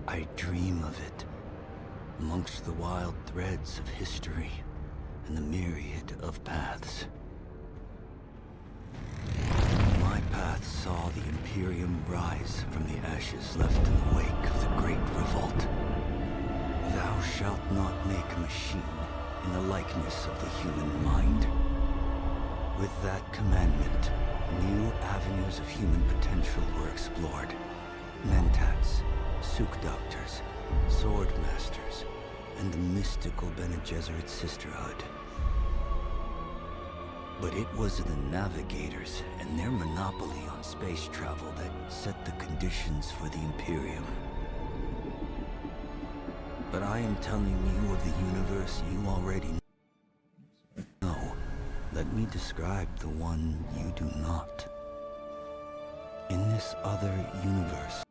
I dream of it, amongst the wild threads of history and the myriad of paths. My path saw the Imperium rise from the ashes left in the wake of the Great Revolt. Thou shalt not make a machine in the likeness of the human mind. With that commandment, new avenues of human potential were explored. Mentats, Suk Doctors, Sword Masters, and the mystical Bene Gesserit Sisterhood. But it was the Navigators and their monopoly on space travel that set the conditions for the Imperium. But I am telling you of the universe you already know. Let me describe the one you do not. In this other universe,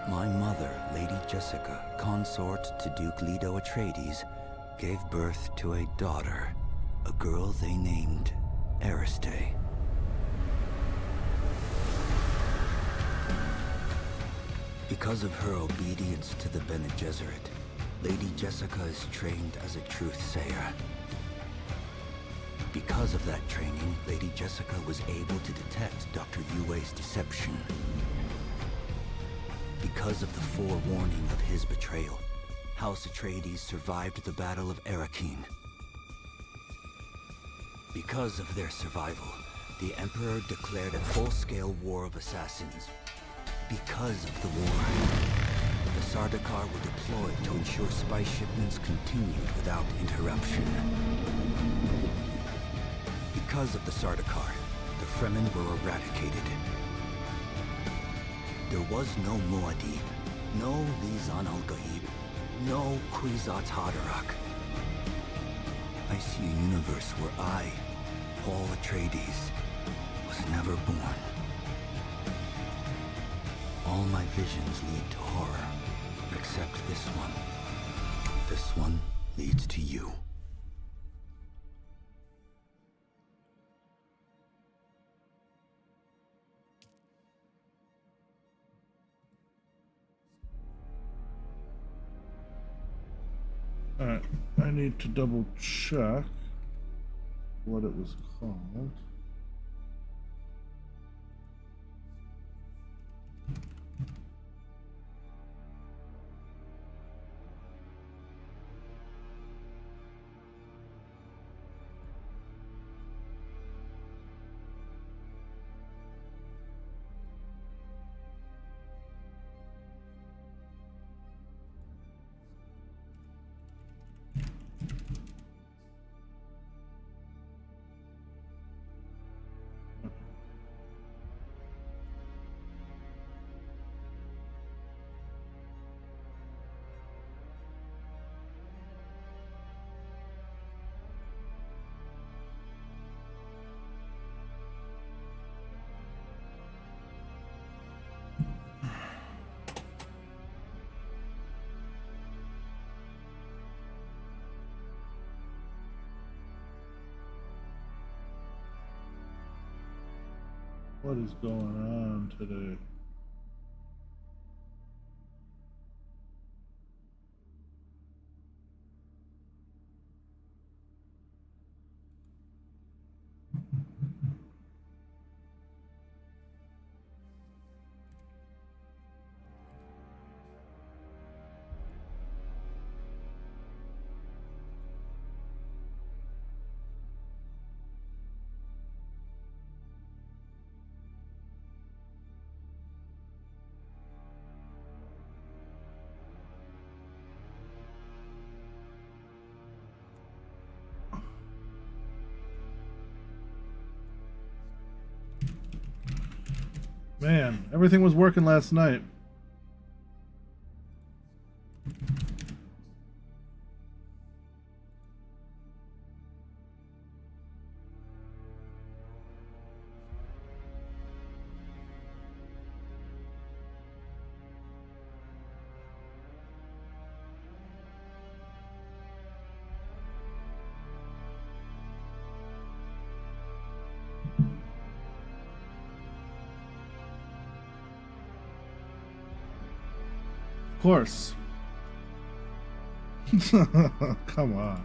my mother, Lady Jessica, consort to Duke Leto Atreides, gave birth to a daughter, a girl they named Ariste. Because of her obedience to the Bene Gesserit, Lady Jessica is trained as a truth-sayer. Because of that training, Lady Jessica was able to detect Dr. Yue's deception. Because of the forewarning of his betrayal, House Atreides survived the Battle of Arrakeen. Because of their survival, the Emperor declared a full-scale war of assassins. Because of the war, the Sardaukar were deployed to ensure spice shipments continued without interruption. Because of the Sardaukar, the Fremen were eradicated. There was no Muad'Dib, no Lisan al-Gaib, no Kwisatz Haderach. I see a universe where I, Paul Atreides, was never born. All my visions lead to horror, except this one. This one leads to you. Alright, I need to double check what it was called. What is going on today? Man, everything was working last night. Of course. Come on.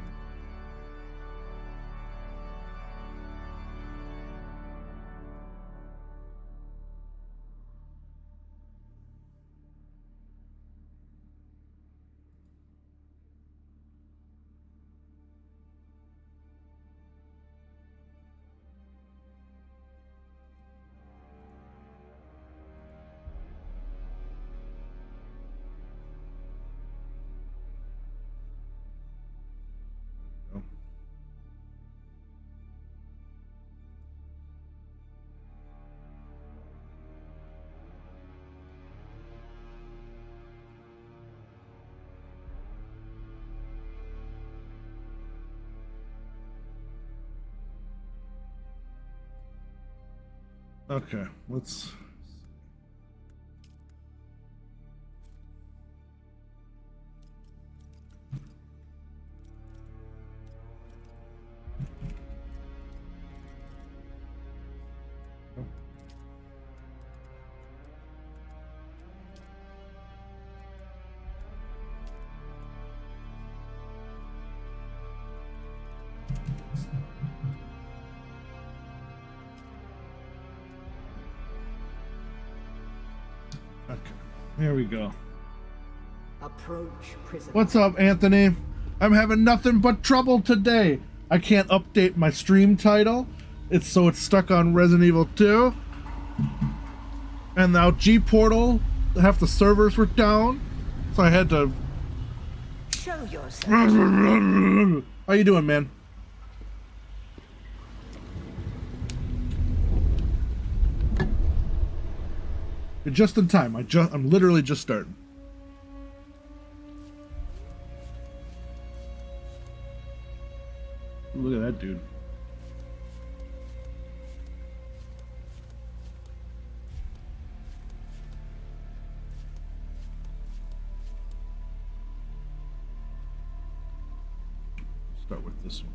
Okay, let's. Okay, here we go. Approach prisoner. What's up, Anthony? I'm having nothing but trouble today. I can't update my stream title. It's stuck on Resident Evil 2. And now G-Portal, half the servers were down. So I had to... Show yourself. How you doing, man? You're just in time. I'm literally just starting. Look at that dude. Start with this one.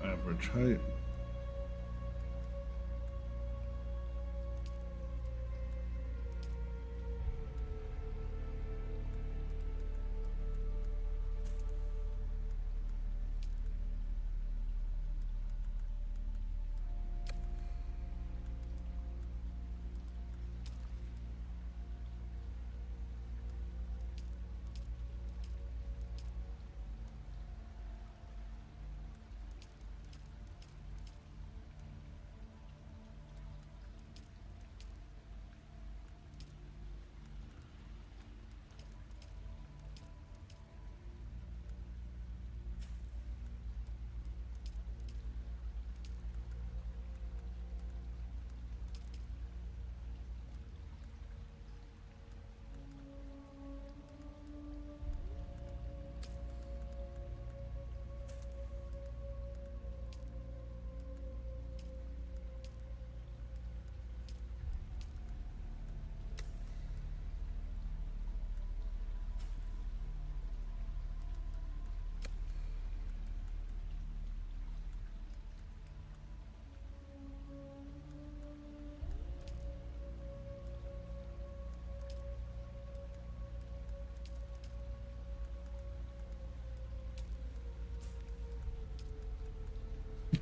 Average height.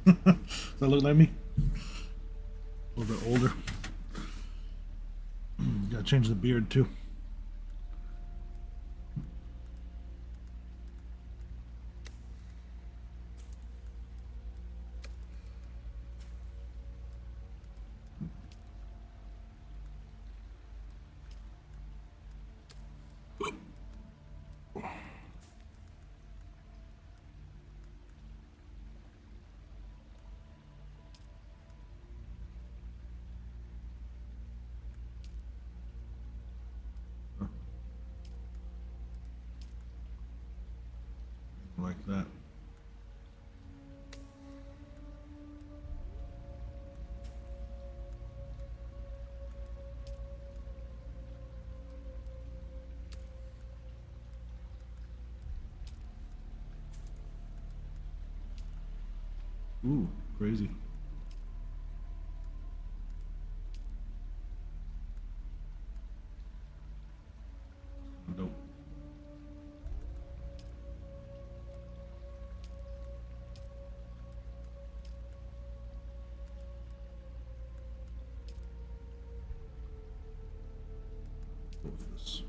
Does that look like me? A little bit older. Gotta change the beard too. Like that. Ooh, crazy. this.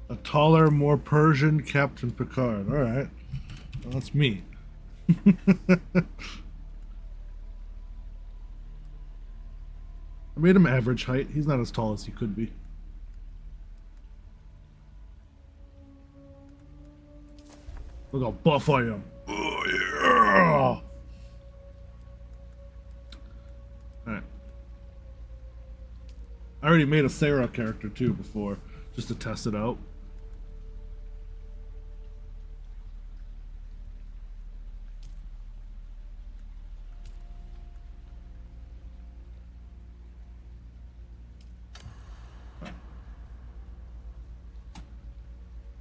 A taller, more Persian Captain Picard. All right. Well, that's me. I made him average height. He's not as tall as he could be. Look how buff I am. Oh, yeah. Alright. I already made a Sarah character too before, just to test it out.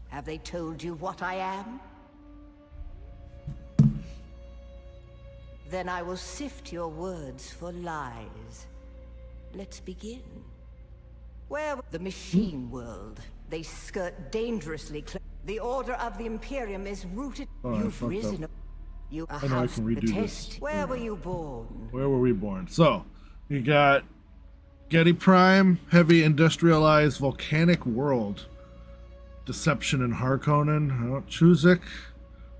Have they told you what I am? Then I will sift your words for lies. Let's begin. Where the machine world? They skirt dangerously close. The order of the Imperium is rooted. Oh, You've risen. You a I know I house can the redo test. this. Where were you born? Where were we born? So, you got Getty Prime, heavy industrialized volcanic world. Deception and Harkonnen, Chuzak,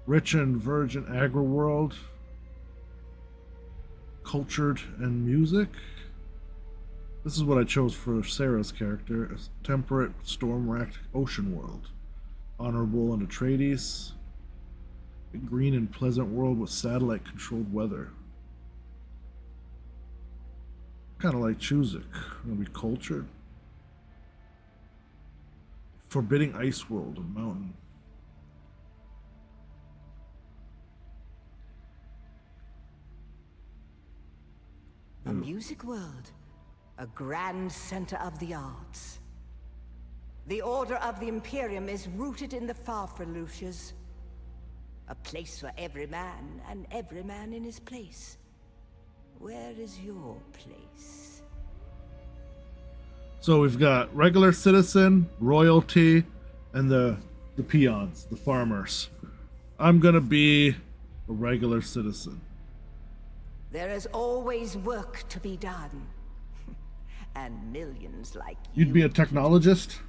rich and virgin agri world, cultured and music. This is what I chose for Sarah's character: a temperate, storm-racked ocean world, honorable and Atreides, a green and pleasant world with satellite-controlled weather. Kind of like Chuzak. Gonna be cultured. Forbidding ice world, a mountain. A music world, a grand center of the arts. The order of the Imperium is rooted in the Farfreluches, a place for every man and every man in his place. Where is your place? So we've got regular citizen, royalty, and the peons, the farmers. I'm gonna be a regular citizen. There is always work to be done. And millions like You'd be a technologist?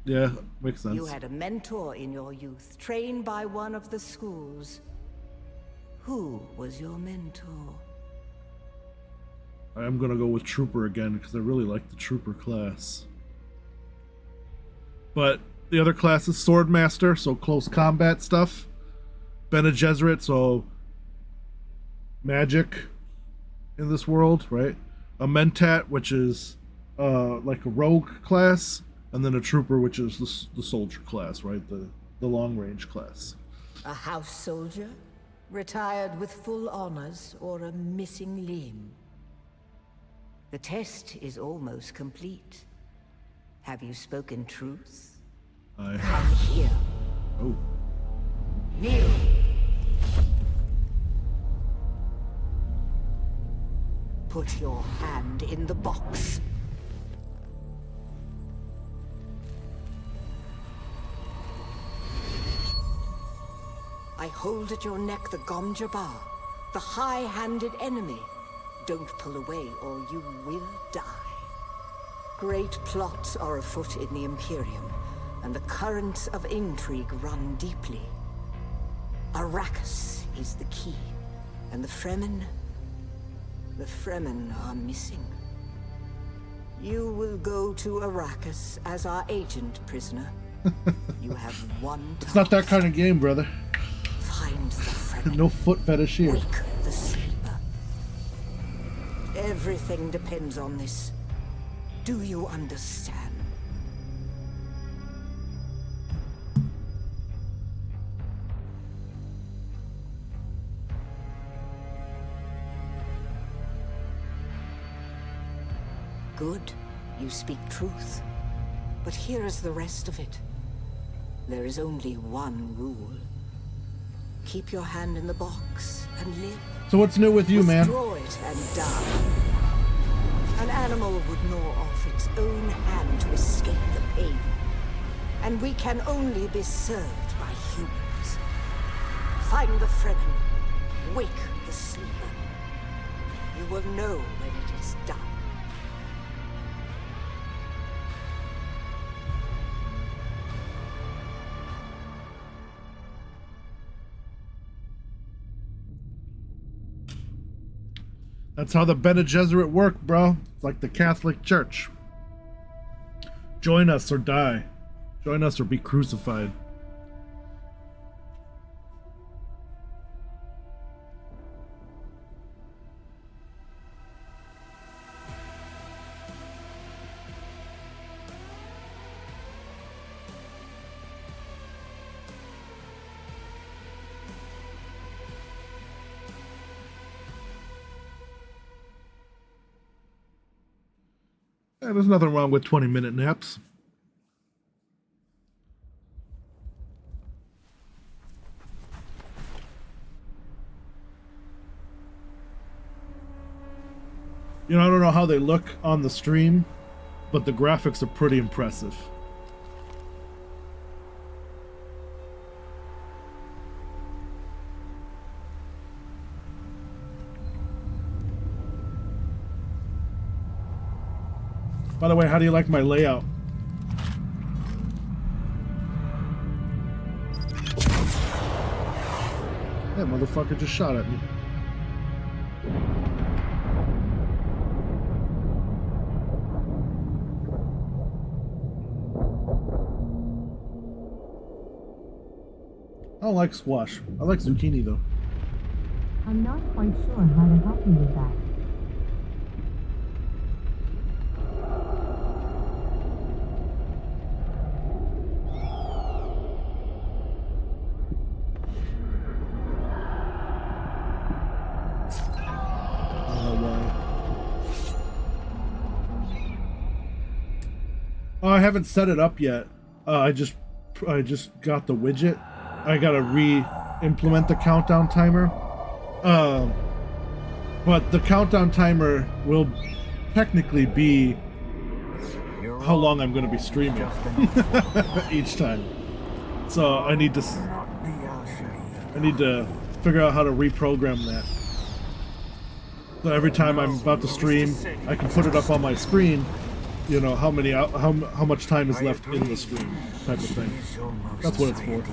Yeah, makes sense. You had a mentor in your youth, trained by one of the schools. Who was your mentor? I'm gonna go with Trooper again because I really like the Trooper class. But the other class is Swordmaster, so close combat stuff. Bene Gesserit, so magic in this world, right? A Mentat, which is like a rogue class, and then a Trooper, which is the soldier class, right? The long range class. A house soldier? Retired with full honors, or a missing limb? The test is almost complete. Have you spoken truth? I Come have. here. Oh. Kneel. Put your hand in the box. I hold at your neck the Gom Jabbar, the high-handed enemy. Don't pull away or you will die. Great plots are afoot in the Imperium, and the currents of intrigue run deeply. Arrakis is the key, and the Fremen are missing. You will go to Arrakis as our agent, prisoner. You have one task. It's not that kind of game, brother. Find the Fremen. No foot fetish here. Wake the sleeper. Everything depends on this. Do you understand? Good. You speak truth. But here is the rest of it. There is only one rule. Keep your hand in the box and live. So what's new with you, man? Withdraw it and die. An animal would gnaw off its own hand to escape the pain. And we can only be served by humans. Find the Fremen. Wake the sleeper. You will know when it is done. That's how the Bene Gesserit work, bro. It's like the Catholic Church. Join us or die. Join us or be crucified. Yeah, there's nothing wrong with 20-minute naps. You know, I don't know how they look on the stream, but the graphics are pretty impressive. By the way, how do you like my layout? That motherfucker just shot at me. I don't like squash. I like zucchini though. I'm not quite sure how to help you with that. Oh, I haven't set it up yet. I just got the widget. I gotta re-implement the countdown timer. But the countdown timer will technically be how long I'm gonna be streaming each time. So I need to figure out how to reprogram that. So every time I'm about to stream, I can put it up on my screen. You know how much time is left in the stream, type of thing. That's what it's for.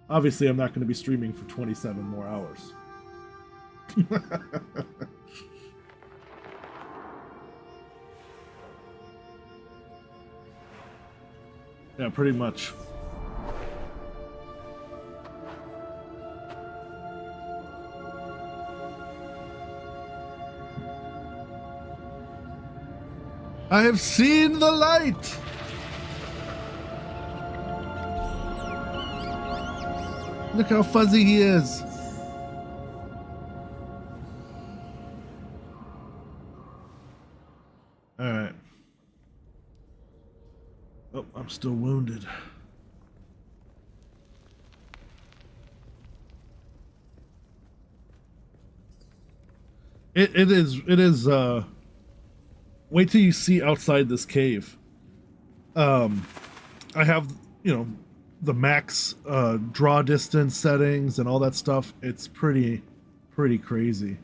Obviously, I'm not going to be streaming for 27 more hours. Yeah, pretty much. I have seen the light! Look how fuzzy he is. Alright. Oh, I'm still wounded. It is wait till you see outside this cave. I have, you know, the max draw distance settings and all that stuff. It's pretty crazy.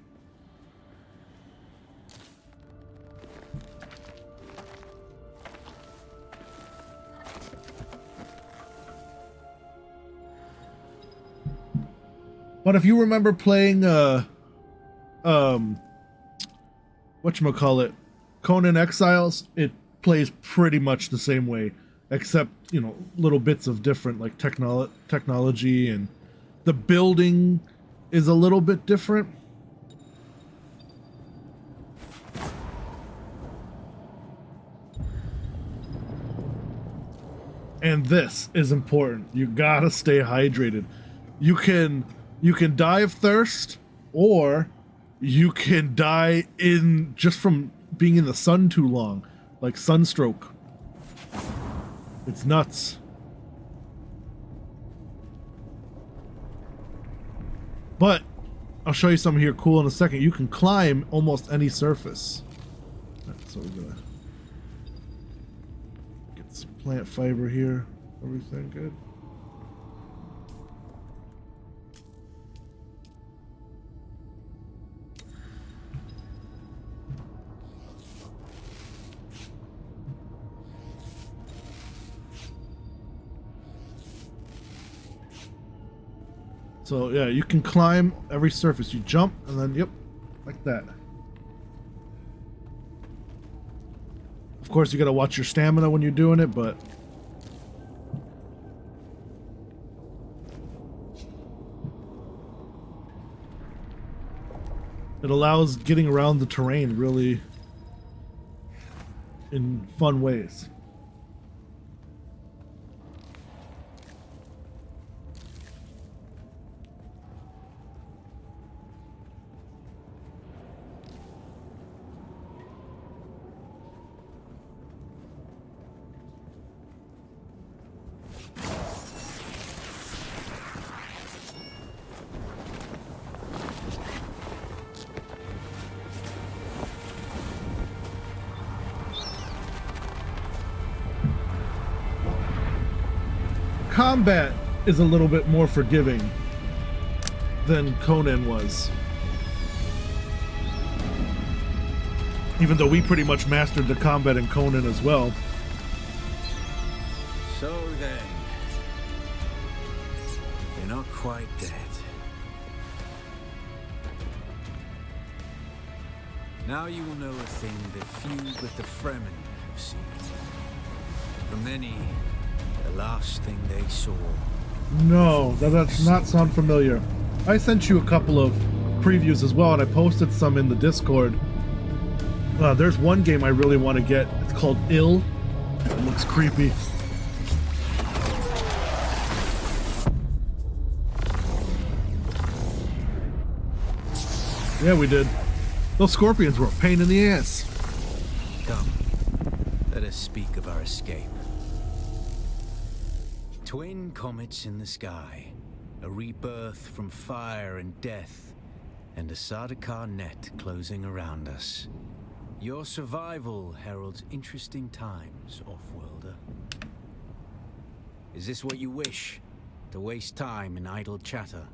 But if you remember playing whatchamacallit, Conan Exiles, it plays pretty much the same way. except, you know, little bits of different like technology, and the building is a little bit different. And this is important. You gotta stay hydrated. You can die of thirst, or you can die in just from being in the sun too long, like sunstroke. It's nuts. But I'll show you something here cool in a second. You can climb almost any surface. So we're gonna get some plant fiber here. Everything good? So yeah, you can climb every surface. You jump and then, yep, like that. Of course, you gotta watch your stamina when you're doing it, but it allows getting around the terrain really in fun ways. Combat is a little bit more forgiving than Conan was. Even though we pretty much mastered the combat in Conan as well. So then, you're not quite dead. Now you will know a thing that few but the Fremen have seen. For many, the last thing they saw. No, that does not sound familiar. I sent you a couple of previews as well, and I posted some in the Discord. There's one game I really want to get. It's called Ill. It looks creepy. Yeah, we did. Those scorpions were a pain in the ass. Come, let us speak of our escape. Twin comets in the sky, a rebirth from fire and death, and a Sardaukar net closing around us. Your survival heralds interesting times, Offworlder. Is this what you wish? To waste time in idle chatter?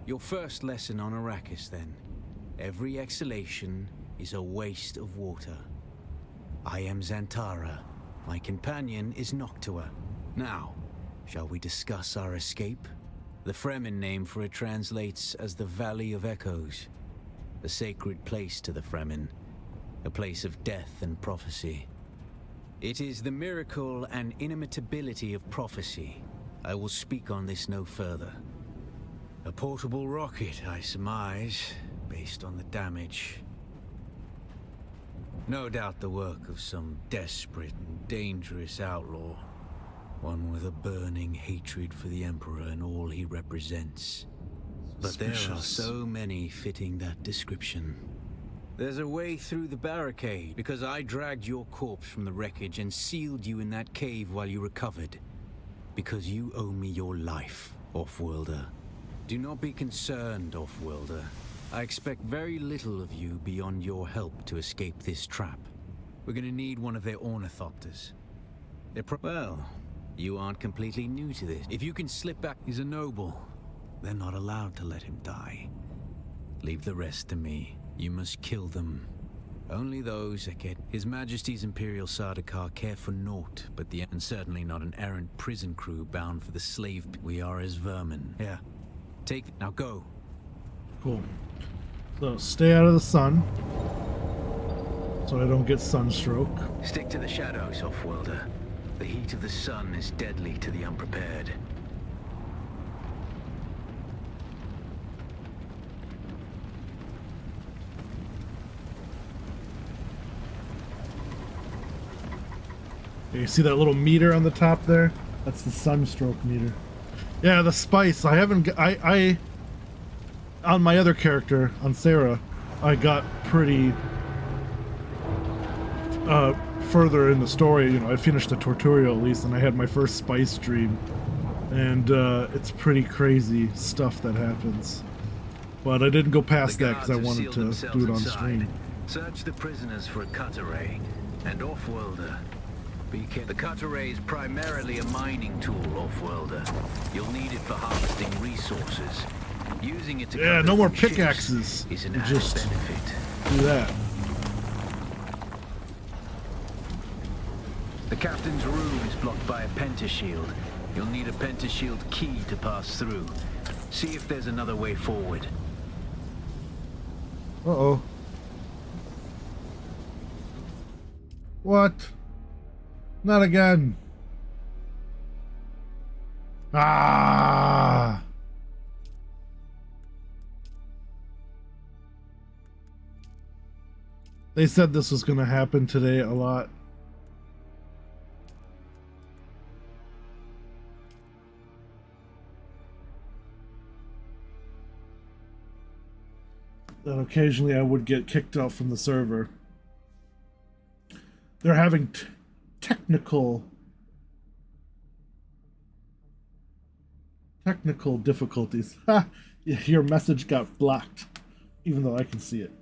Your first lesson on Arrakis, then. Every exhalation is a waste of water. I am Xantara. My companion is Noctua. Now, shall we discuss our escape? The Fremen name for it translates as the Valley of Echoes. A sacred place to the Fremen. A place of death and prophecy. It is the miracle and inimitability of prophecy. I will speak on this no further. A portable rocket, I surmise, based on the damage. No doubt the work of some desperate and dangerous outlaw. One with a burning hatred for the Emperor and all he represents. But there are so many fitting that description. There's a way through the barricade, because I dragged your corpse from the wreckage and sealed you in that cave while you recovered. Because you owe me your life, Offworlder. Do not be concerned, Offworlder. I expect very little of you beyond your help to escape this trap. We're gonna need one of their ornithopters. Well, you aren't completely new to this. If you can slip back, he's a noble. They're not allowed to let him die. Leave the rest to me. You must kill them. Only those that get His Majesty's Imperial Sardaukar care for naught but the and certainly not an errant prison crew bound for the slave. We are as vermin. Yeah. Take it. Now go. Cool. So stay out of the sun, so I don't get sunstroke. Stick to the shadows, Offworlder. The heat of the sun is deadly to the unprepared. You see that little meter on the top there? That's the sunstroke meter. Yeah, the spice. I haven't. I on my other character, on Sarah, I got pretty further in the story. You know, I finished the tutorial at least, and I had my first spice stream, and it's pretty crazy stuff that happens. But I didn't go past that because I wanted to do it on stream. Search the prisoners for a cut array and off-worlder. The cut array is primarily a mining tool, off-worlder. You'll need it for harvesting resources. Using it to no more pickaxes. Is an added Just benefit. do that. The captain's room is blocked by a pentashield. You'll need a pentashield key to pass through. See if there's another way forward. Uh-oh. What? Not again. Ah! They said this was going to happen today a lot. That occasionally I would get kicked out from the server. They're having technical difficulties. Ha! Your message got blocked, even though I can see it.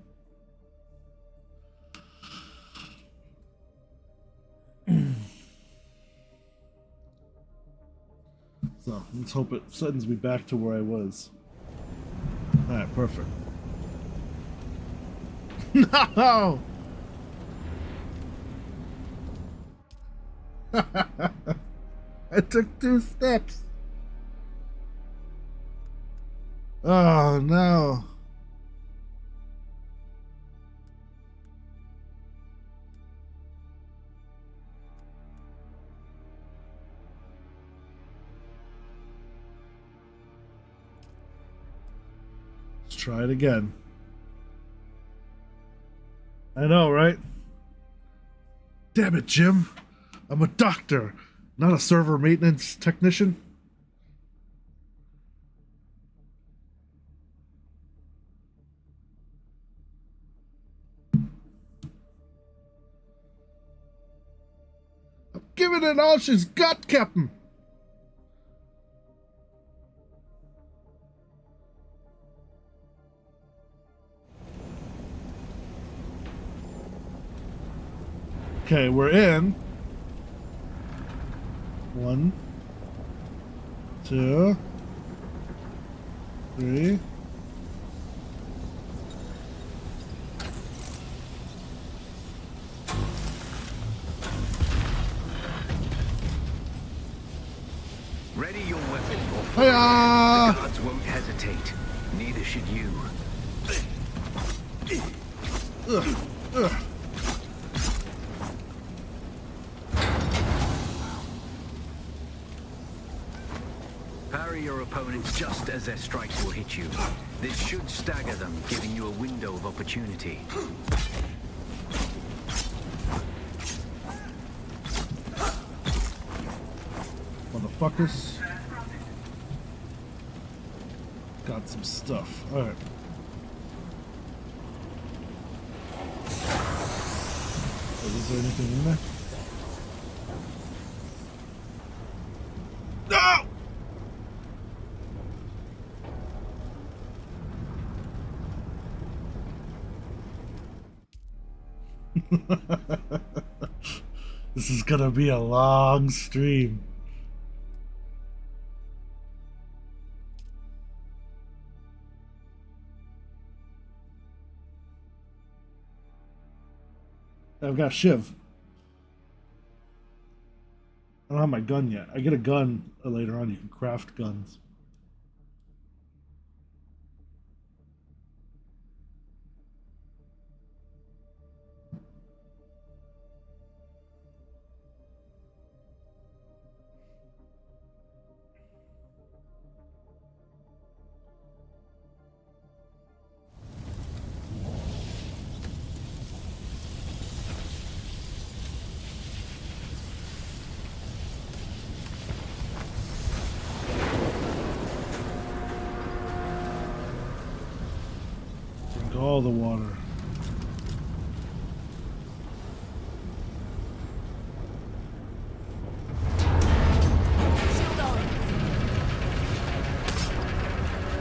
So let's hope it sends me back to where I was. Alright, perfect. No! I took 2 steps. Oh no. Let's try it again. I know, right? Damn it, Jim. I'm a doctor, not a server maintenance technician. I'm giving it all she's got, Captain. Okay, we're in. 1, 2, 3. Ready your weapon or Hiya! the guards won't hesitate. Neither should you. Ugh. Parry your opponents just as their strikes will hit you. This should stagger them, giving you a window of opportunity. Motherfuckers. Got some stuff. Alright. Is there anything in there? No! This is gonna be a long stream. I've got Shiv. I don't have my gun yet. I get a gun later on. You can craft guns. all the water.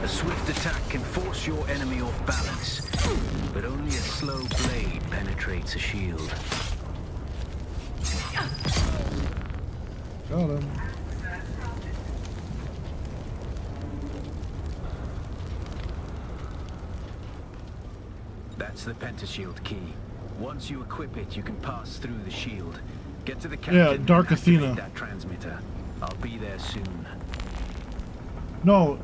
A swift attack can force your enemy off balance, but only a slow blade penetrates a shield. Got him. That's the pentashield key. Once you equip it, you can pass through the shield. Get to the captain. Yeah, Dark and activate Athena. that transmitter. I'll be there soon. No,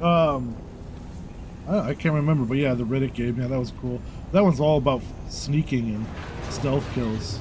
I can't remember, but yeah, the Riddick game, yeah, that was cool. That one's all about sneaking and stealth kills.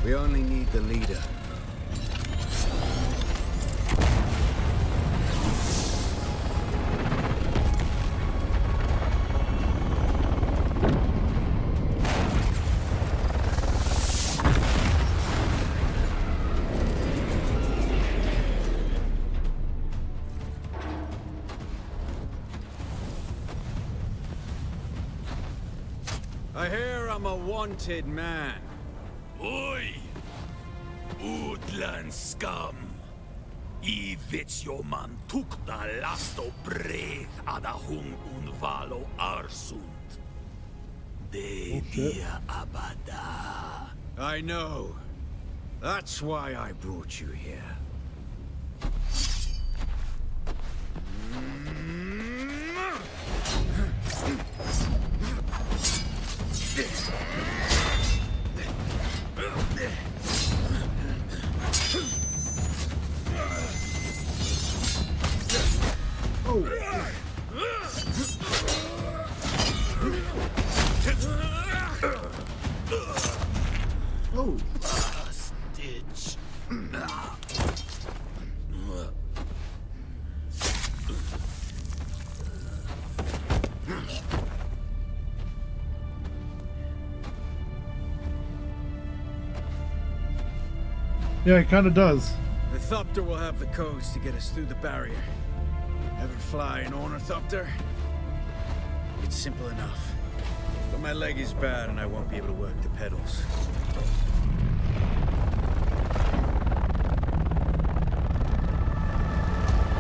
We only need the leader. I hear I'm a wanted man. Oi! Woodland scum! I vits jo man tukta lasto breath ada hung unvalo arsund. De via abada. I know. That's why I brought you here. Oh, Stitch. yeah, it kind of does. The Thopter will have the codes to get us through the barrier. Ever fly an Ornithopter? It's simple enough. But my leg is bad and I won't be able to work the pedals.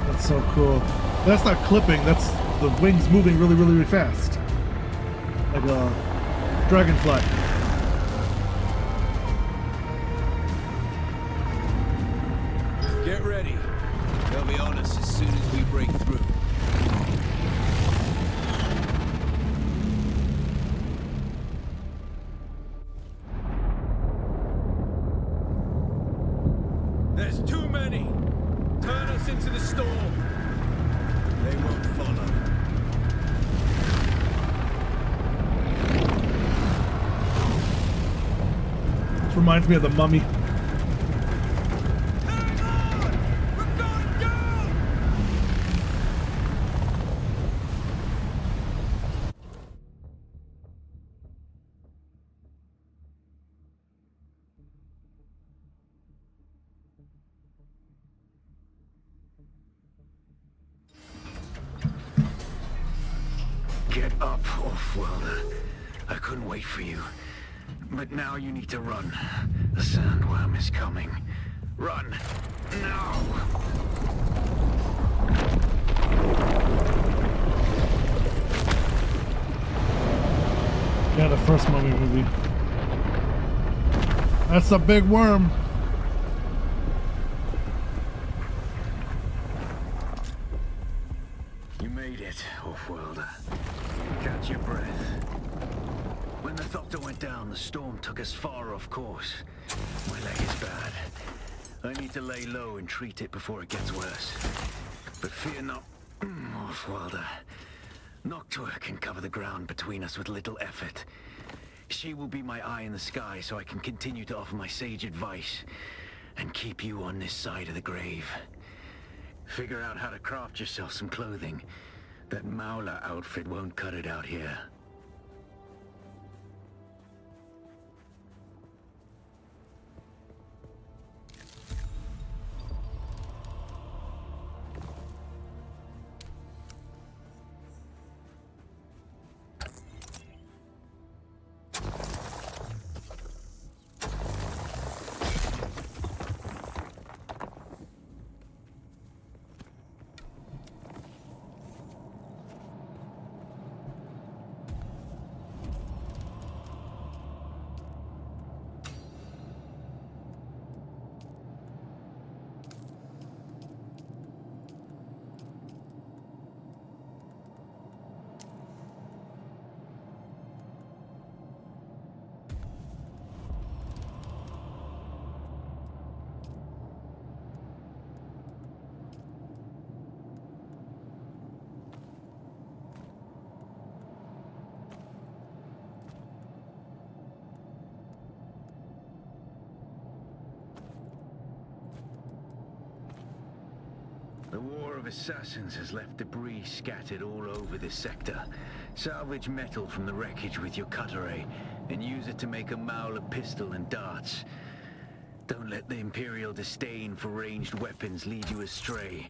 That's so cool. That's not clipping, that's the wings moving really, really, really fast. Like a dragonfly. Get ready. They'll be on us as soon as we break through. There's too many! Turn us into the storm! They won't follow. This reminds me of the Mummy. Hang on! We're going down! Get up, Offworlder. I couldn't wait for you. But now you need to run. The sandworm is coming. Run! Now! Yeah, the first Mummy movie. That's a big worm. You made it, Offworlder. Catch your breath. When the Thopter went down, the storm took us far off course. My leg is bad. I need to lay low and treat it before it gets worse. But fear not, Offworlder. Noctua can cover the ground between us with little effort. She will be my eye in the sky so I can continue to offer my sage advice and keep you on this side of the grave. Figure out how to craft yourself some clothing. That Mauler outfit won't cut it out here. The War of Assassins has left debris scattered all over this sector. Salvage metal from the wreckage with your cutter ray, and use it to make a Mauler pistol and darts. Don't let the Imperial disdain for ranged weapons lead you astray.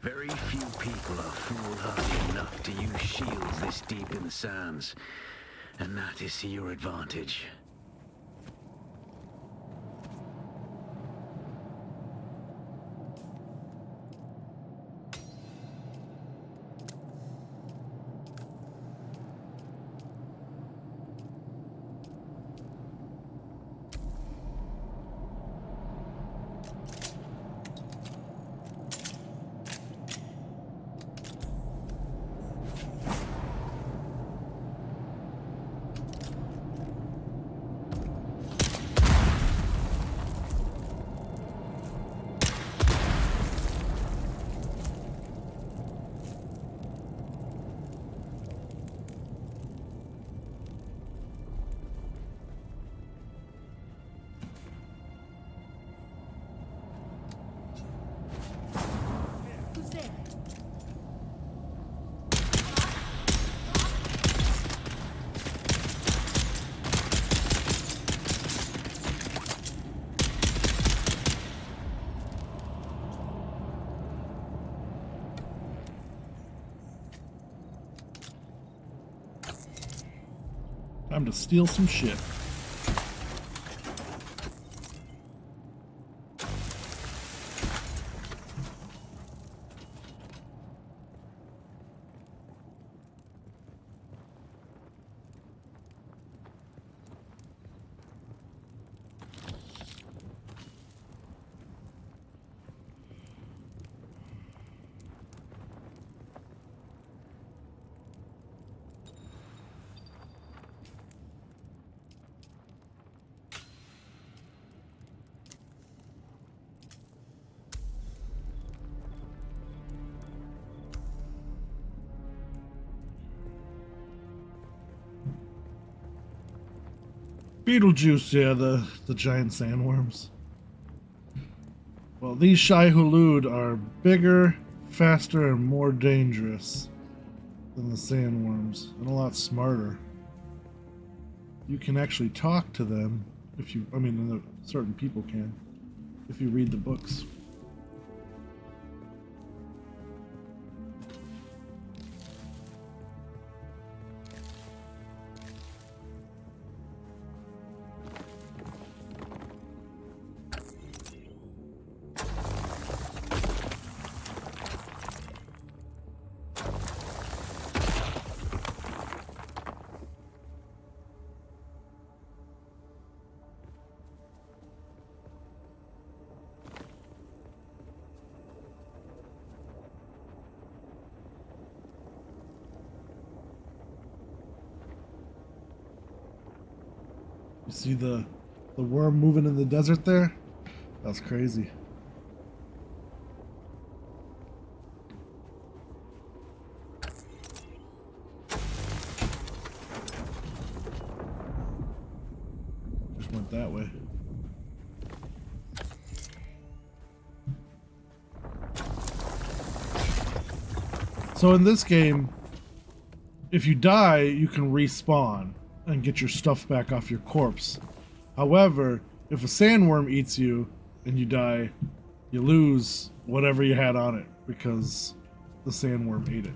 Very few people are foolhardy enough to use shields this deep in the sands, and that is to your advantage. Time to steal some shit. Beetlejuice, yeah, the giant sandworms. Well, these Shai-Hulud are bigger, faster, and more dangerous than the sandworms, and a lot smarter. You can actually talk to them if you, certain people can, if you read the books. You see the worm moving in the desert there? That's crazy. went that way. So in this game, if you die, you can respawn and get your stuff back off your corpse. However, if a sandworm eats you and you die, you lose whatever you had on it because the sandworm ate it.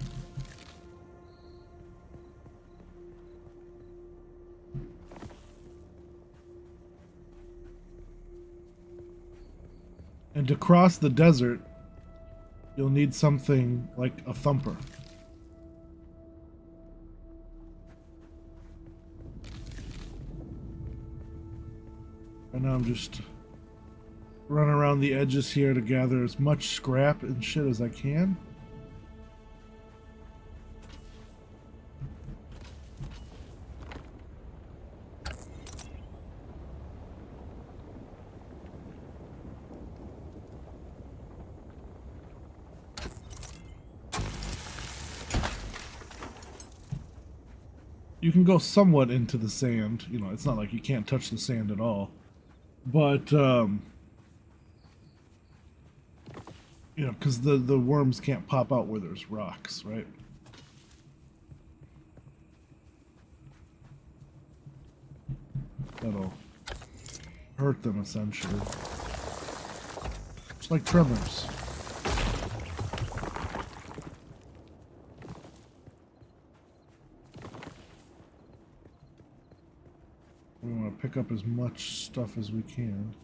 And to cross the desert, you'll need something like a thumper. And now I'm just running around the edges here to gather as much scrap and shit as I can. You can go somewhat into the sand. You know, it's not like you can't touch the sand at all. But, you know, because the worms can't pop out where there's rocks, right? That'll hurt them, essentially. Just like tremors. We want to pick up as much stuff as we can.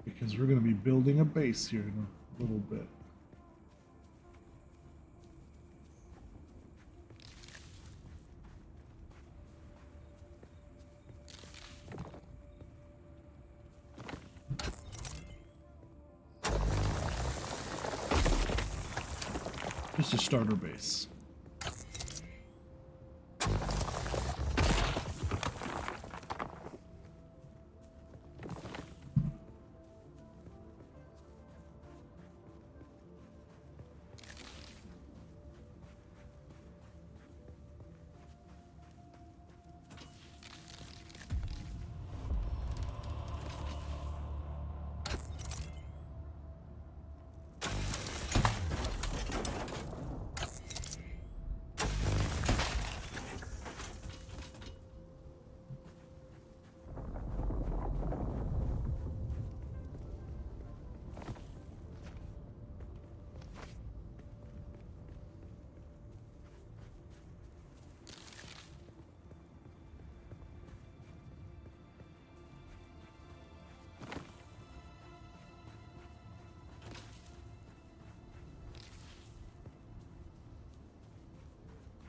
Because we're going to be building a base here in a little bit. Just a starter base.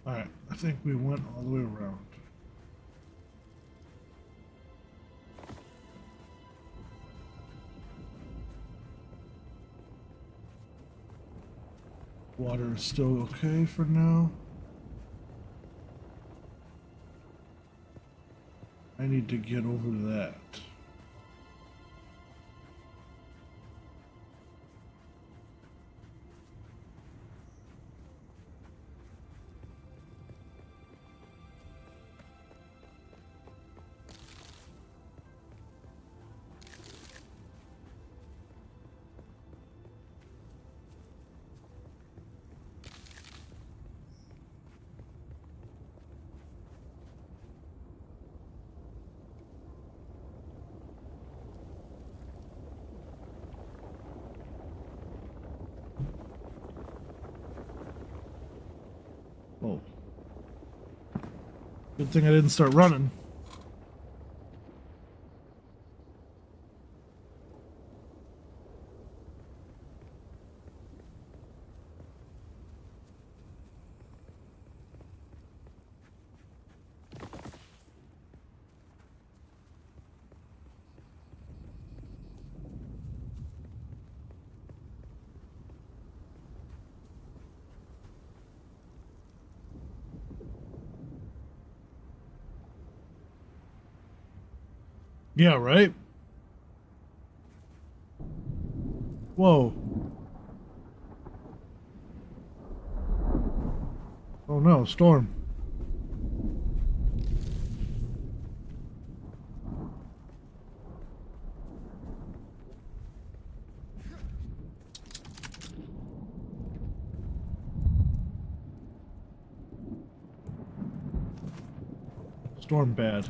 Alright, I think we went all the way around. Water is still okay for now. I need to get over that. Oh. Good thing I didn't start running. Yeah, right? Whoa. Oh no, storm. Storm bad.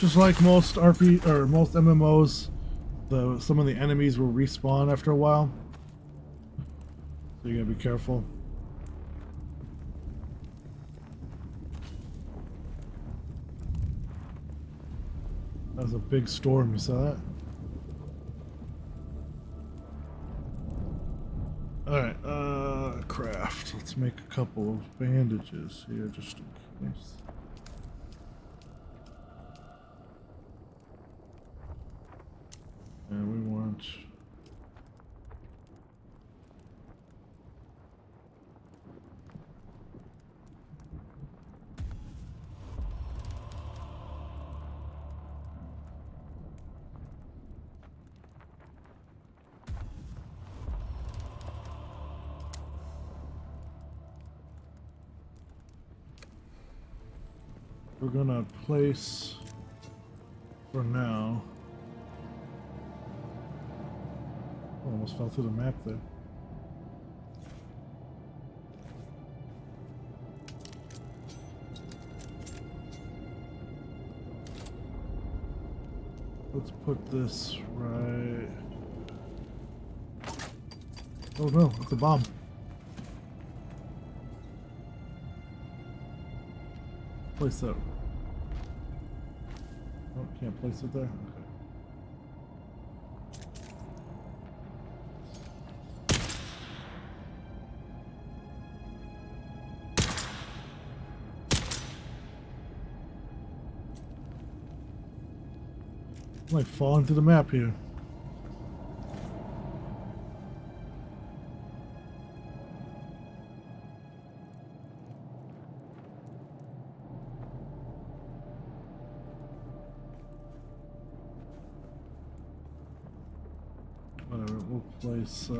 Just like most RP or most MMOs, some of the enemies will respawn after a while. So you gotta be careful. That was a big storm, you saw that? Alright, craft. Let's make a couple of bandages here just in case. And we want we're gonna place for now. Almost fell through the map there. Let's put this right. Oh no, it's a bomb. Place that. Oh, can't place it there? Okay. I'm like falling through the map here. Whatever, we'll place,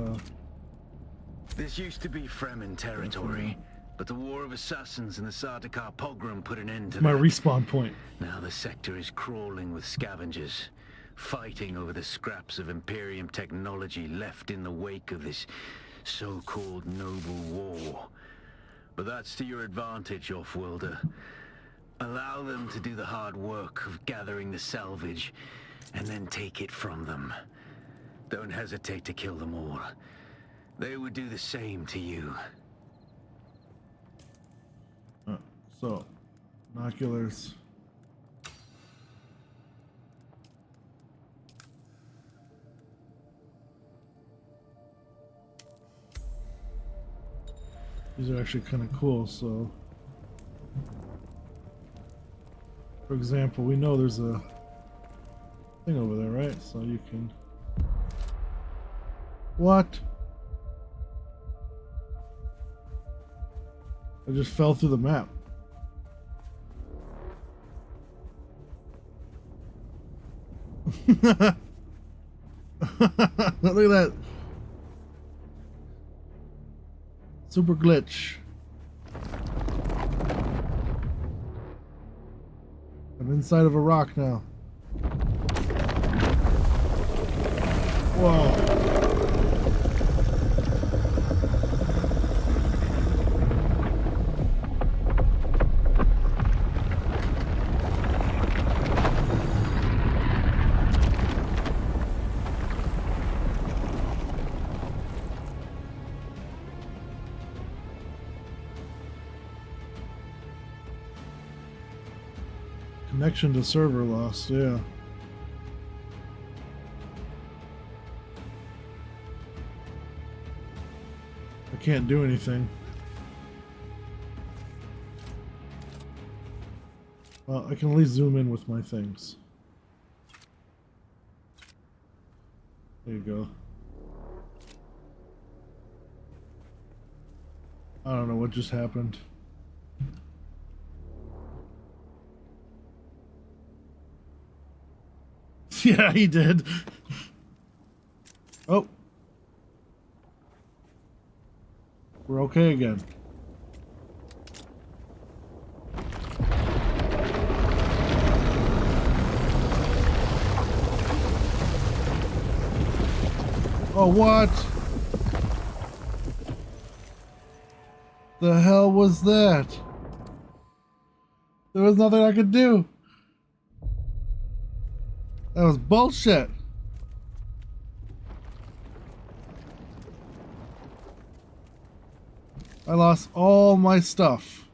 This used to be Fremen territory, but the War of Assassins and the Sardaukar pogrom put an end to my that. respawn point. Now the sector is crawling with scavengers, fighting over the scraps of Imperium technology left in the wake of this so-called noble war. But that's to your advantage, Offworlder. Allow them to do the hard work of gathering the salvage, and then take it from them. Don't hesitate to kill them all. They would do the same to you. So, binoculars. These are actually kind of cool, so... For example, we know there's a thing over there, right? So you can... What? I just fell through the map. Look at that. Super glitch. I'm inside of a rock now. Whoa. Connection to server lost, yeah. I can't do anything. Well, I can at least zoom in with my things. There you go. I don't know what just happened. Yeah, he did. Oh. We're okay again. Oh, what? The hell was that? There was nothing I could do. That was bullshit. I lost all my stuff.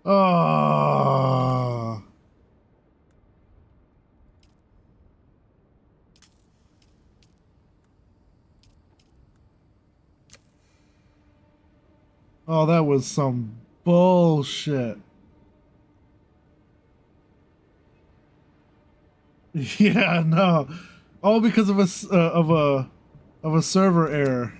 Oh. Oh, that was some bullshit. Yeah, no. All because of a server error.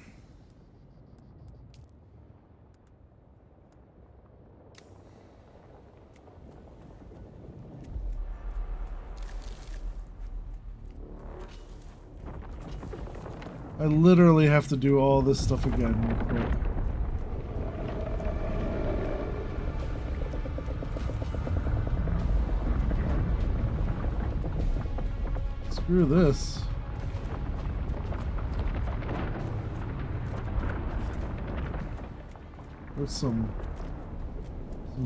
I literally have to do all this stuff again real quick. Screw this. There's some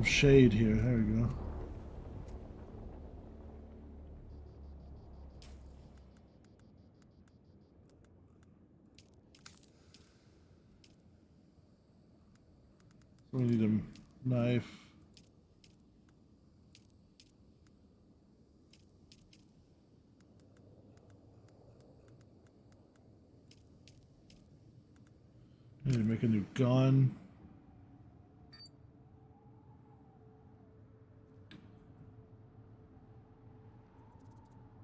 shade here. There we go. We need a knife. I need to make a new gun.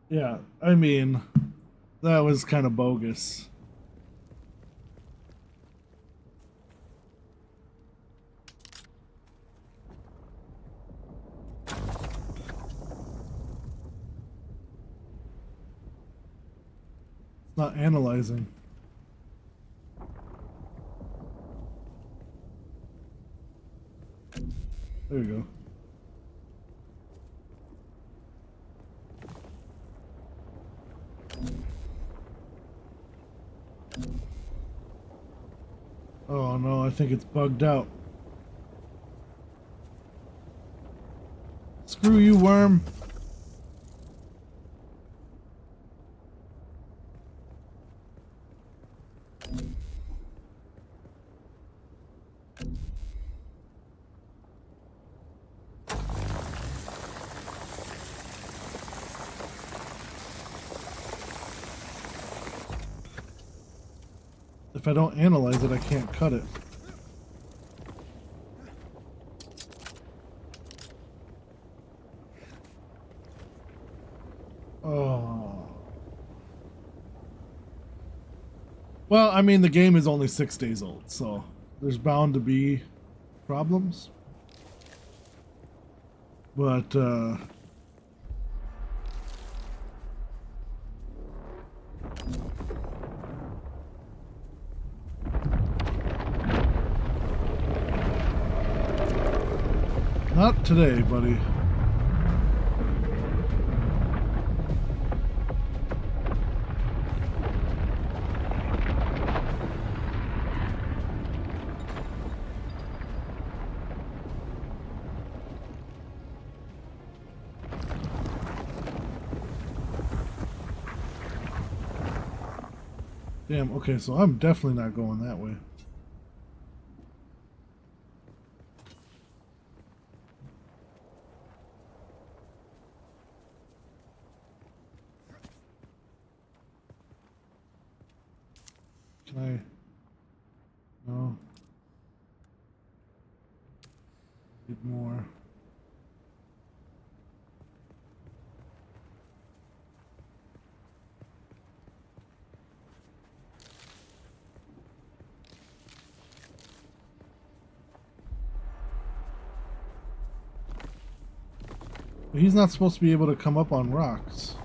Yeah, I mean, that was kind of bogus. It's not analyzing. There we go. Oh no, I think it's bugged out. Screw you, worm. If I don't analyze it, I can't cut it. Oh. Well, I mean, the game is only 6 days old, so there's bound to be problems. But, not today, buddy. Damn, okay, so I'm definitely not going that way. Can I? No. Need more. He's not supposed to be able to come up on rocks.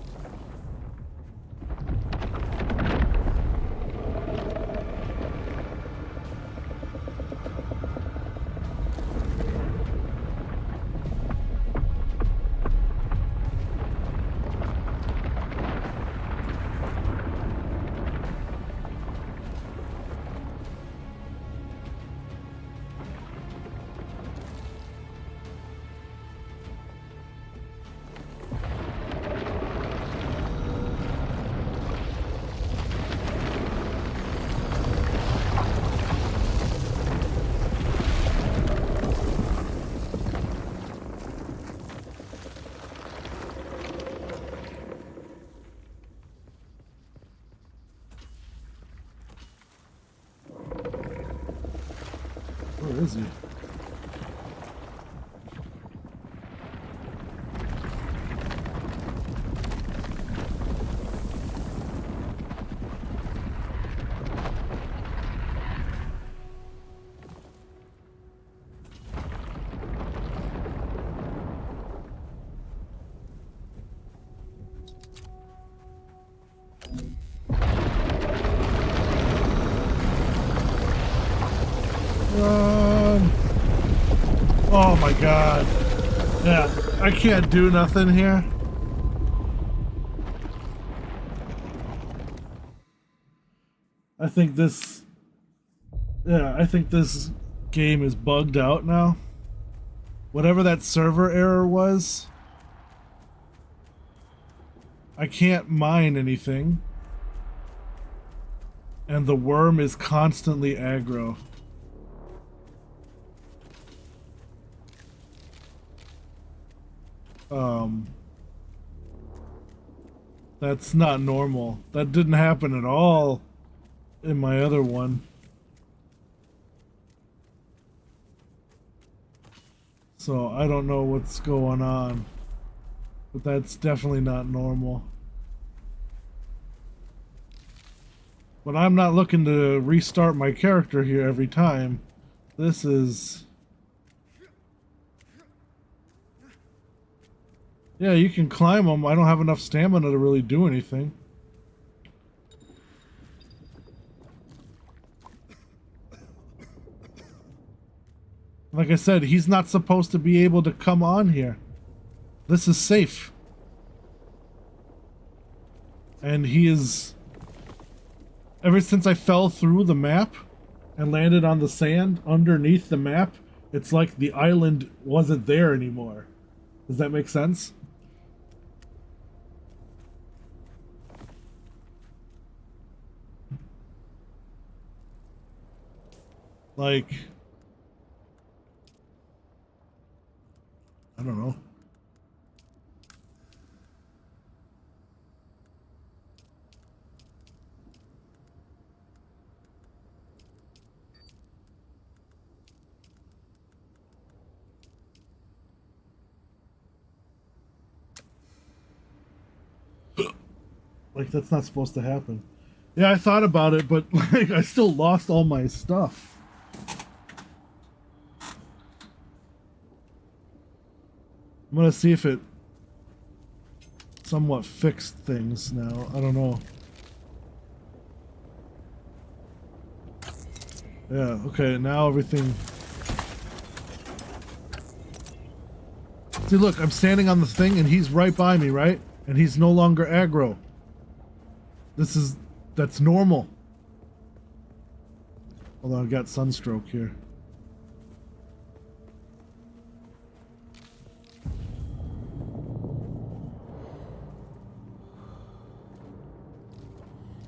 Where is he? Run! Oh my god. Yeah, I can't do nothing here. I think this... Yeah, I think this game is bugged out now. Whatever that server error was, I can't mine anything. And the worm is constantly aggro. That's not normal. That didn't happen at all in my other one. So I don't know what's going on. But that's definitely not normal. But I'm not looking to restart my character here every time. This is... Yeah, you can climb them. I don't have enough stamina to really do anything. Like I said, he's not supposed to be able to come on here. This is safe. And he is... Ever since I fell through the map and landed on the sand underneath the map, it's like the island wasn't there anymore. Does that make sense? Like, I don't know. Like, that's not supposed to happen. Yeah, I thought about it, but like, I still lost all my stuff. I'm gonna see if it somewhat fixed things now. I don't know. Yeah, okay, now everything... See, look, I'm standing on the thing and he's right by me, right? And he's no longer aggro. That's normal. Although I've got sunstroke here.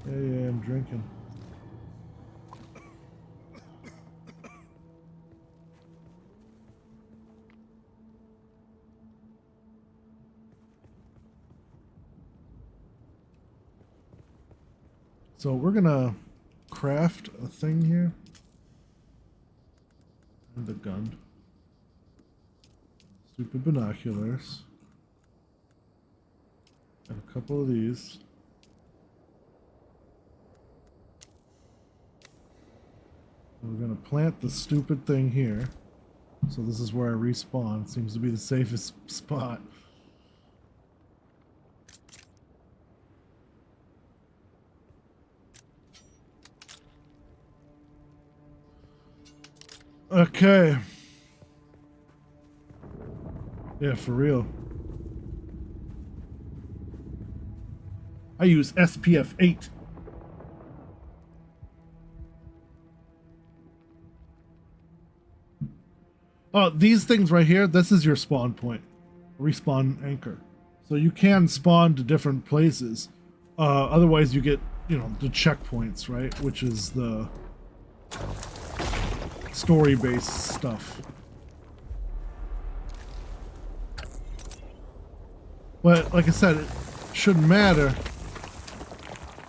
Yeah, I'm drinking. So we're gonna craft a thing here. And the gun. Stupid binoculars. And a couple of these. We're gonna plant the stupid thing here. So this is where I respawn. Seems to be the safest spot. Okay. Yeah, for real. I use SPF 8. Oh, these things right here, this is your spawn point. Respawn anchor. So you can spawn to different places. Otherwise you get, you know, the checkpoints, right? Which is the story-based stuff. But like I said, it shouldn't matter.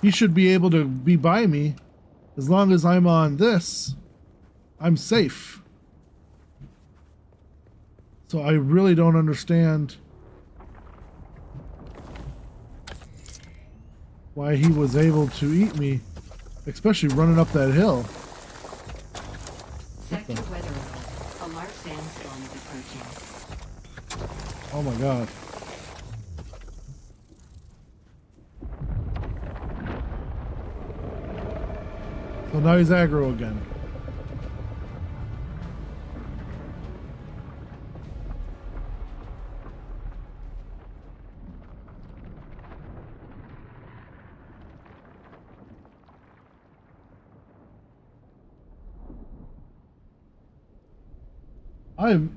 He should be able to be by me. As long as I'm on this, I'm safe. So I really don't understand why he was able to eat me, especially running up that hill. Sector weather alert. A large sandstorm is approaching. Oh my god. So now he's aggro again.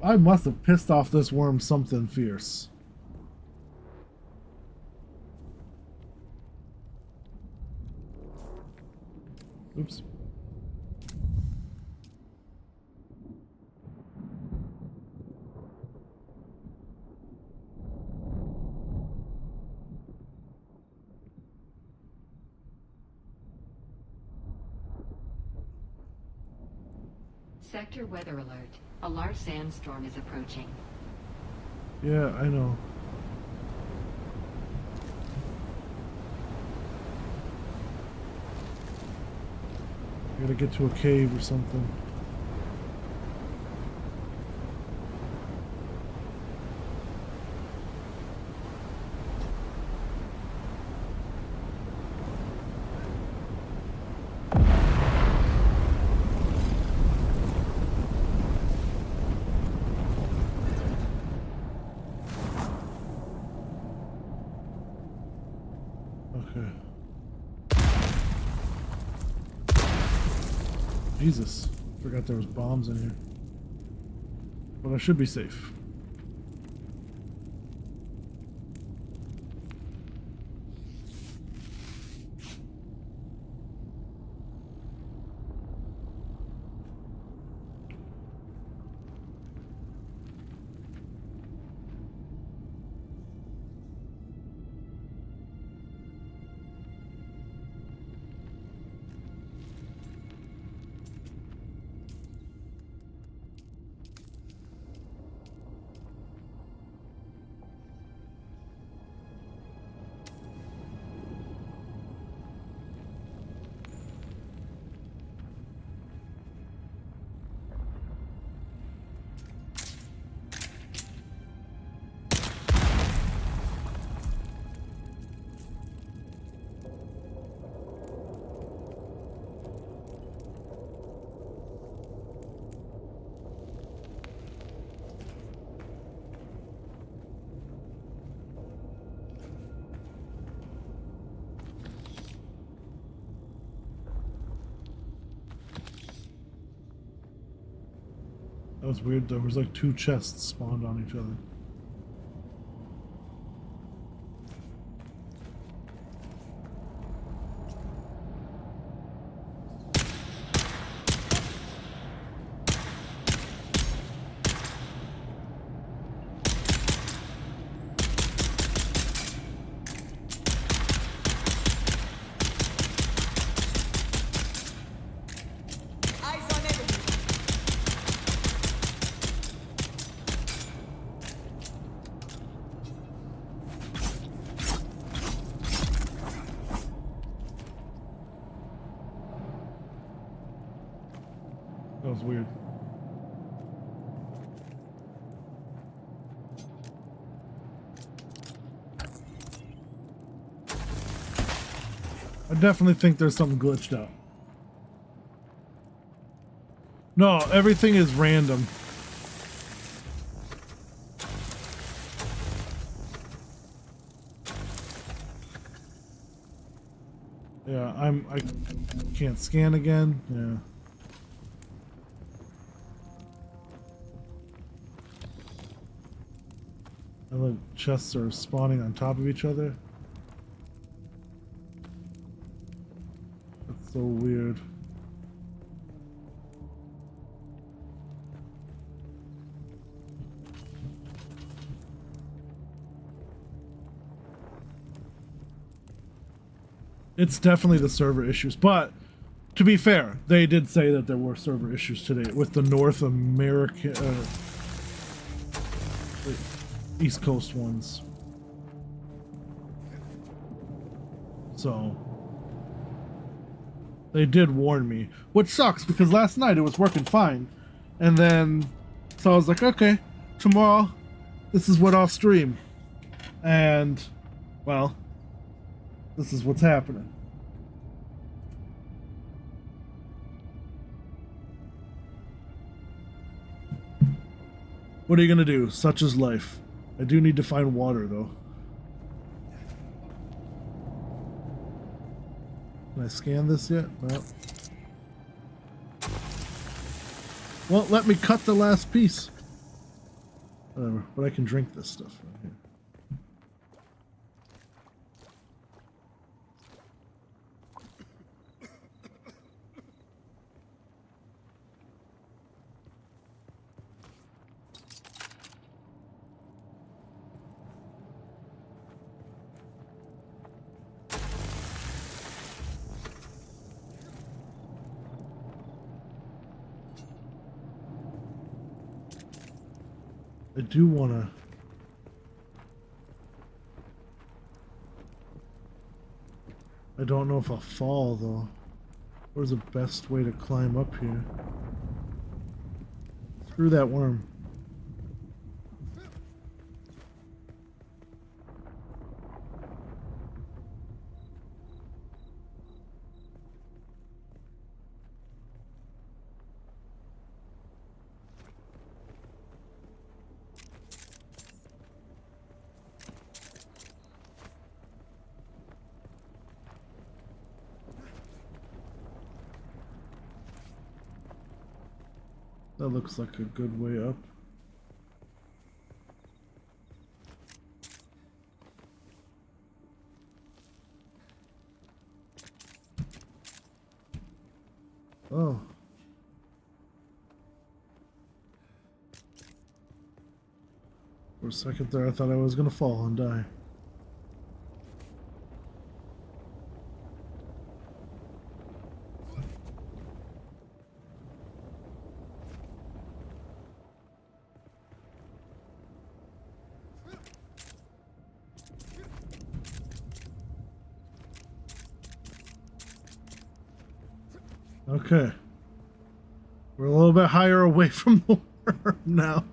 I must have pissed off this worm something fierce. Oops. Sector weather alert. A large sandstorm is approaching. Yeah, I know. I gotta get to a cave or something. Okay. Jesus. Forgot there was bombs in here. But I should be safe. That was weird. There was like two chests spawned on each other. That was weird. I definitely think there's something glitched out. No, everything is random. Yeah, I can't scan again. Yeah. And the chests are spawning on top of each other. That's so weird. It's definitely the server issues, but to be fair, they did say that there were server issues today with the North American, the East Coast ones. So they did warn me, which sucks because last night it was working fine, and then so I was like, okay, tomorrow, this is what I'll stream, and well, this is what's happening. What are you gonna do? Such is life. I do need to find water, though. Can I scan this yet? No. Won't let me cut the last piece. Whatever, but I can drink this stuff right here. I do want to... I don't know if I'll fall, though. Where's the best way to climb up here? Screw that worm. That looks like a good way up. Oh. For a second there, I thought I was gonna fall and die. Okay. We're a little bit higher away from the worm now.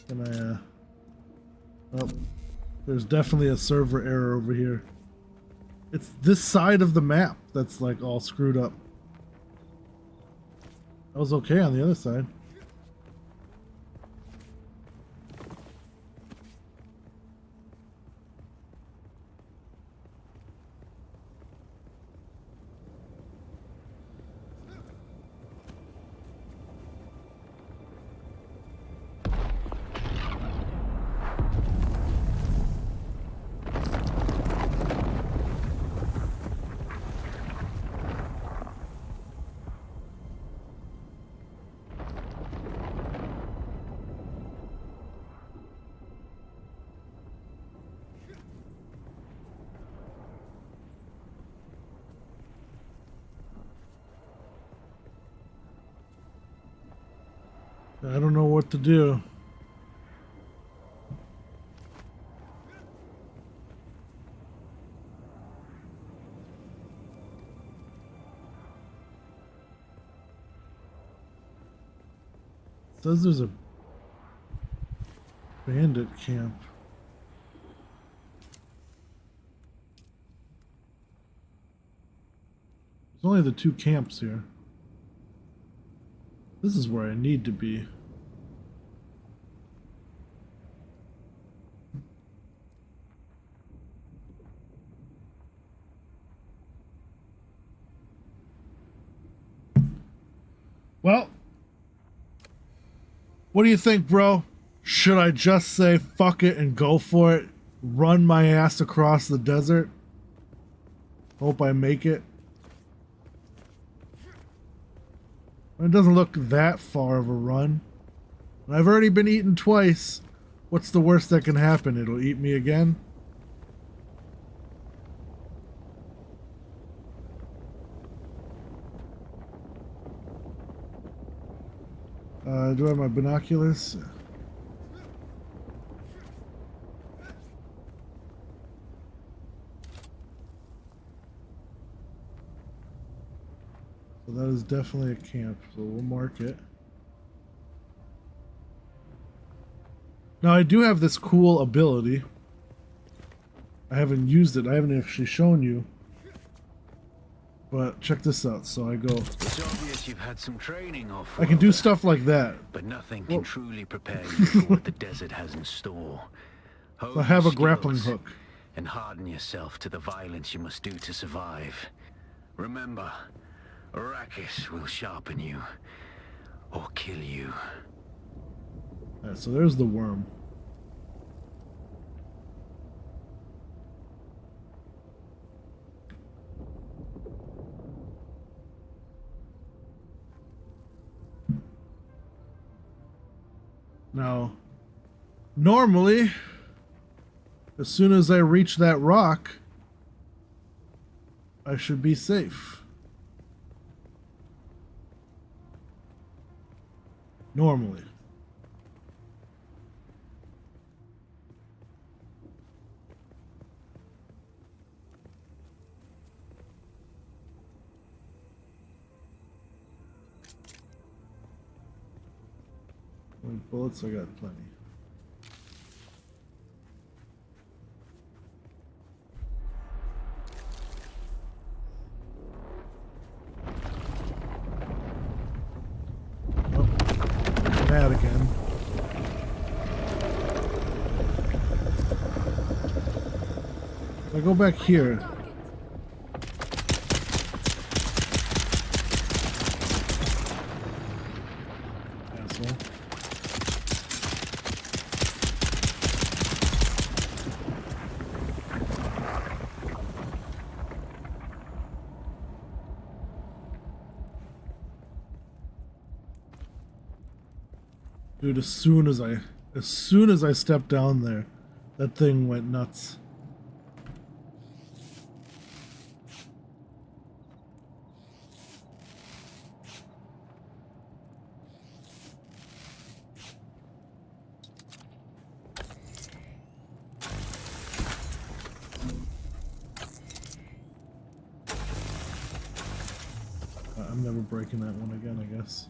Can I, oh, there's definitely a server error over here. It's this side of the map that's like all screwed up. I was okay on the other side. I don't know what to do. says there's a bandit camp. There's only the 2 camps here. This is where I need to be. Well, what do you think, bro? Should I just say fuck it and go for it? Run my ass across the desert? Hope I make it. It doesn't look that far of a run. I've already been eaten twice. What's the worst that can happen? It'll eat me again? Do I have my binoculars? So that is definitely a camp, so we'll mark it. Now I do have this cool ability. I haven't used it, I haven't actually shown you. But check this out, so I go... It's obvious you've had some training off. I can do stuff like that. But nothing can truly prepare you for what the desert has in store. So I have a grappling hook. And harden yourself to the violence you must do to survive. Remember, Arrakis will sharpen you. Or kill you. Alright, so there's the worm. Now, normally, as soon as I reach that rock, I should be safe. Normally. Bullets, I got plenty. Oh, mad again. If I go back here. Asshole. Dude, as soon as I stepped down there, that thing went nuts. I'm never breaking that one again, I guess.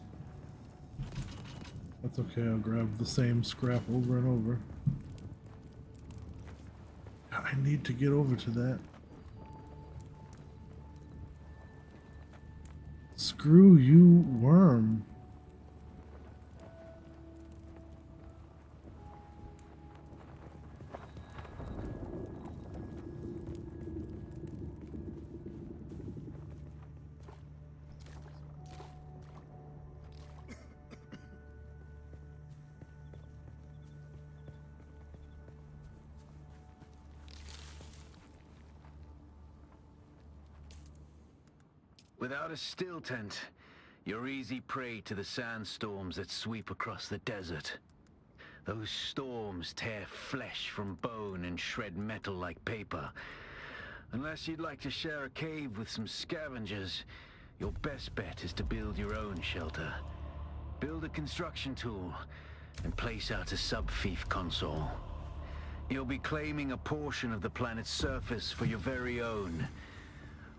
That's okay, I'll grab the same scrap over and over. I need to get over to that. Screw you, worm. Without a still tent, you're easy prey to the sandstorms that sweep across the desert. Those storms tear flesh from bone and shred metal like paper. Unless you'd like to share a cave with some scavengers, your best bet is to build your own shelter. Build a construction tool and place out a sub-fief console. You'll be claiming a portion of the planet's surface for your very own.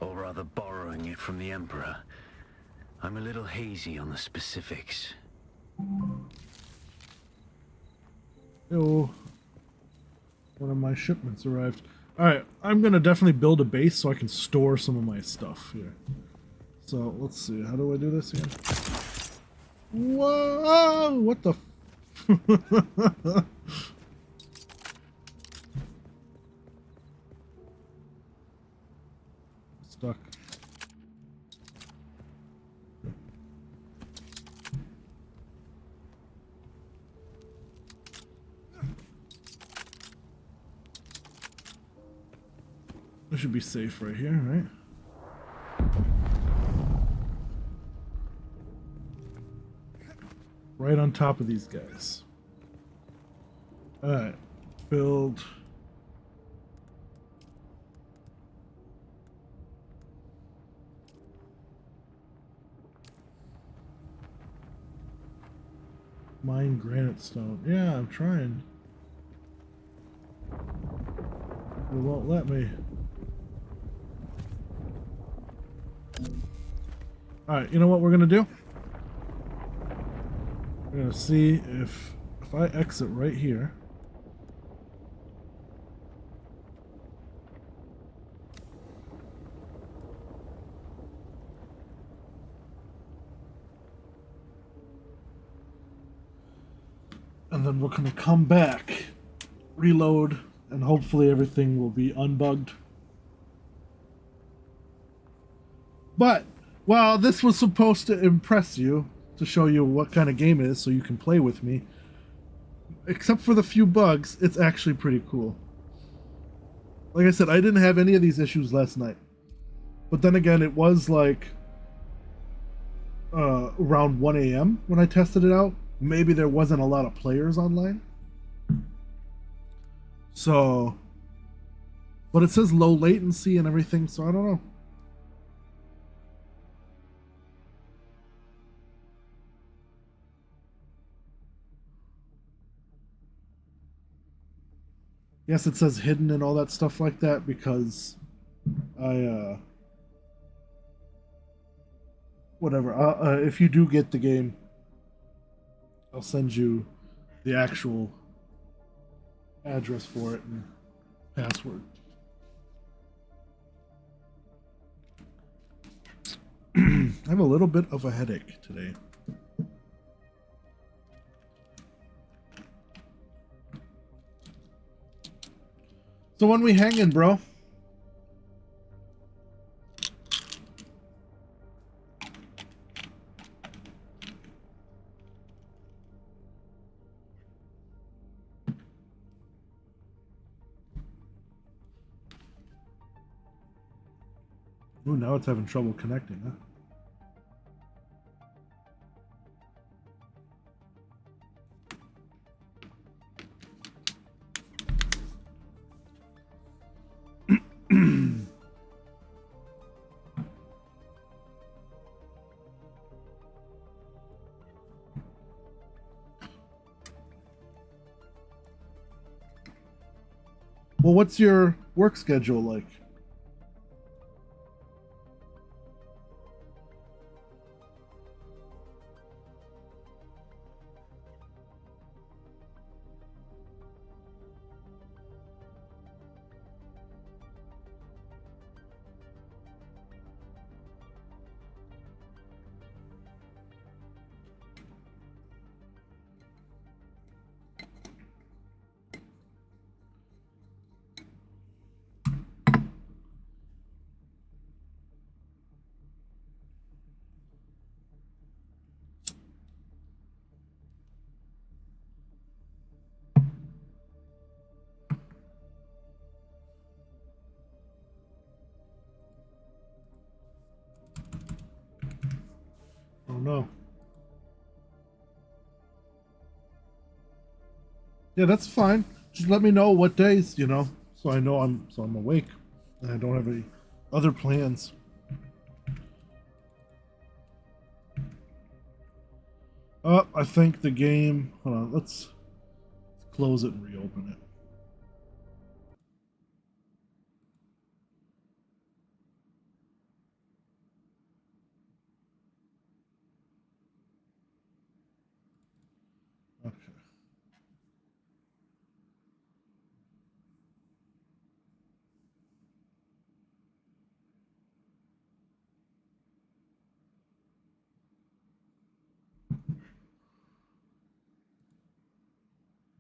Or rather borrowing it from the Emperor. I'm a little hazy on the specifics. Oh, one of my shipments arrived. All right, I'm gonna definitely build a base so I can store some of my stuff here. So let's see, how do I do this again? Whoa! What the? Stuck. I should be safe right here, right? Right on top of these guys. Alright. Build. Mine granite stone. Yeah, I'm trying. It won't let me. Alright, you know what we're gonna do? We're gonna see if I exit right here. And then we're gonna come back, reload, and hopefully everything will be unbugged. But, well, this was supposed to impress you, to show you what kind of game it is so you can play with me. Except for the few bugs, it's actually pretty cool. Like I said, I didn't have any of these issues last night. But then again, it was like around 1 a.m. when I tested it out. Maybe there wasn't a lot of players online. So, but it says low latency and everything, so I don't know. Yes, it says hidden and all that stuff like that because whatever. If you do get the game, I'll send you the actual address for it and password. I have a little bit of a headache today. So when we hanging, bro? Ooh, now it's having trouble connecting, huh? Well, what's your work schedule like? Oh no. Yeah, that's fine. Just let me know what days, so I know I'm awake and I don't have any other plans. Oh, I think the game. Hold on, let's close it and reopen it. Okay.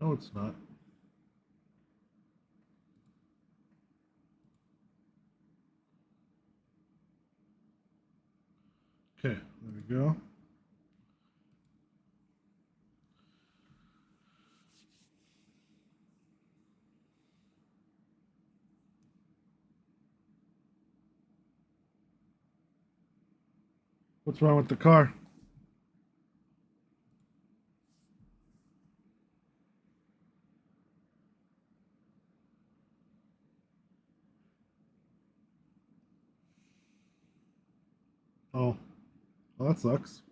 No, it's not. Okay, there we go. What's wrong with the car? Oh, well, that sucks.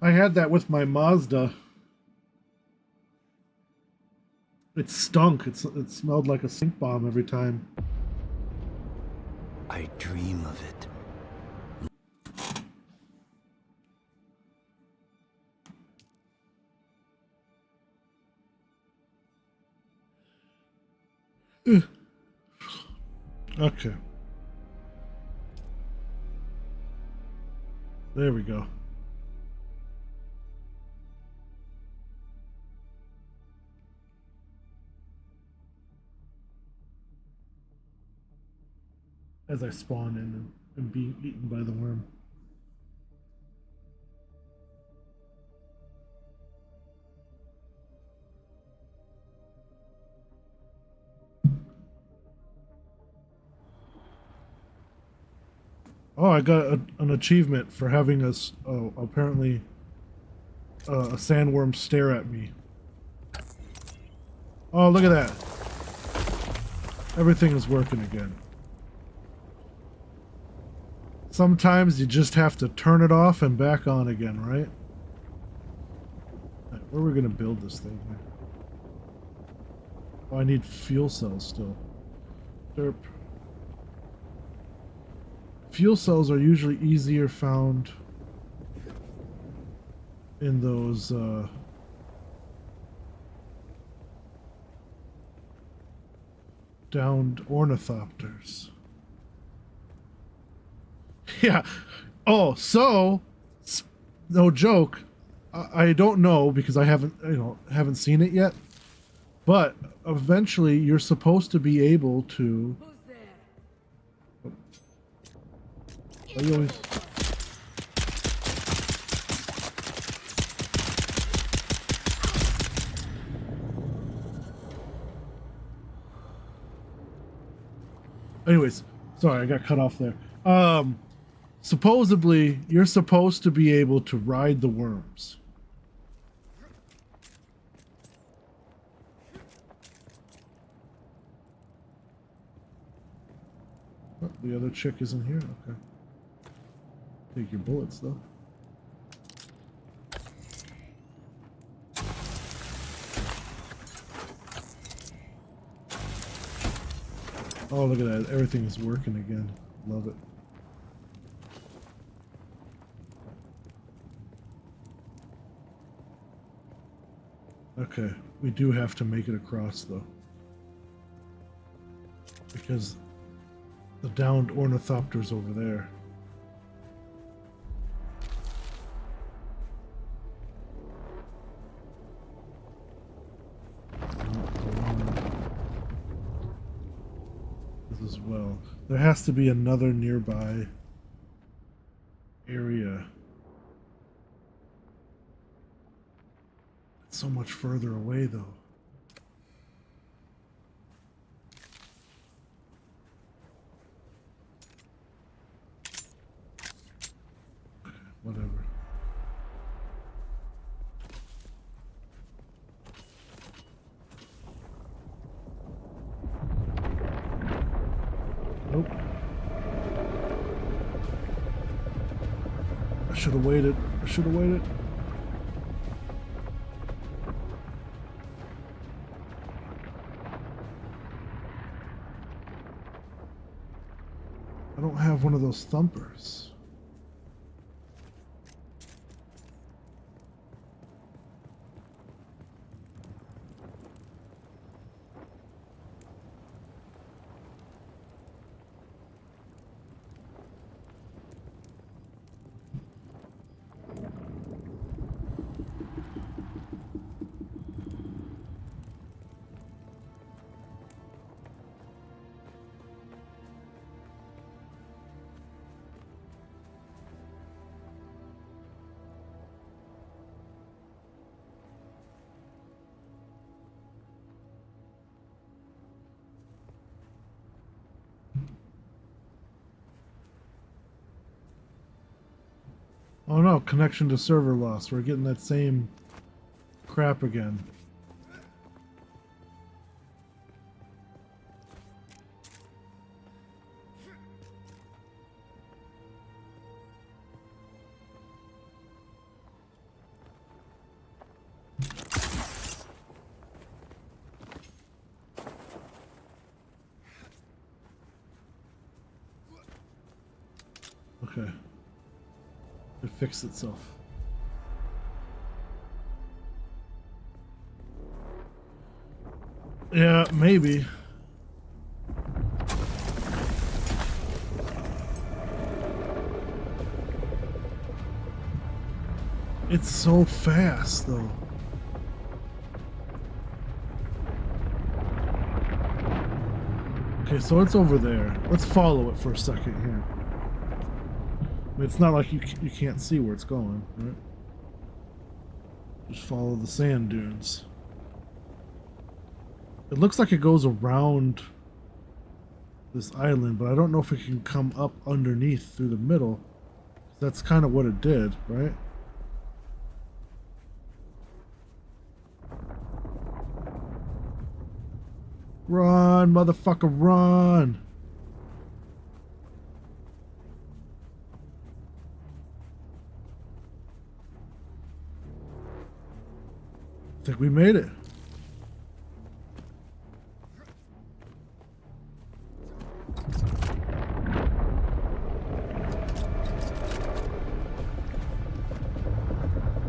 I had that with my Mazda. It stunk. It smelled like a stink bomb every time. I dream of it. Okay. There we go. As I spawn in and being eaten by the worm. Oh, I got an achievement for having apparently a sandworm stare at me. Oh, look at that. Everything is working again. Sometimes you just have to turn it off and back on again, right? Right, where are we going to build this thing here? Oh, I need fuel cells still. Derp. Fuel cells are usually easier found in those downed ornithopters. Yeah. Oh, so no joke. I don't know because I haven't seen it yet. But eventually, you're supposed to be able to. I always. Anyways, sorry, I got cut off there. Supposedly, you're supposed to be able to ride the worms. Oh, the other chick isn't here. Okay. Take your bullets, though. Oh, look at that. Everything is working again. Love it. Okay, we do have to make it across, though. Because the downed ornithopter's over there. This as well. There has to be another nearby area. It's so much further away, though. Whatever. Nope. I should have waited. I should have waited. I don't have one of those thumpers. Oh no, connection to server lost. We're getting that same crap again. Okay. It fixed itself. Yeah, maybe. It's so fast, though. Okay, so it's over there. Let's follow it for a second here. I mean, it's not like you can't see where it's going, right? Just follow the sand dunes. It looks like it goes around this island, but I don't know if it can come up underneath through the middle. That's kind of what it did, right? Run, motherfucker, run! I think we made it.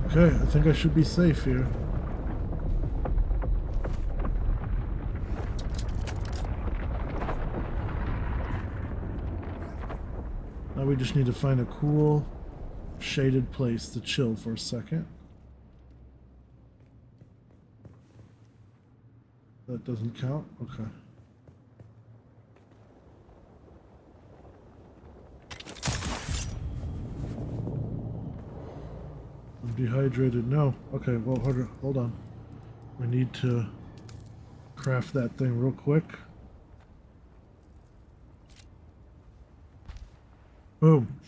Okay, I think I should be safe here. Now we just need to find a cool, shaded place to chill for a second. That doesn't count? Okay. I'm dehydrated. No. Okay, well, hold on. We need to craft that thing real quick. Boom.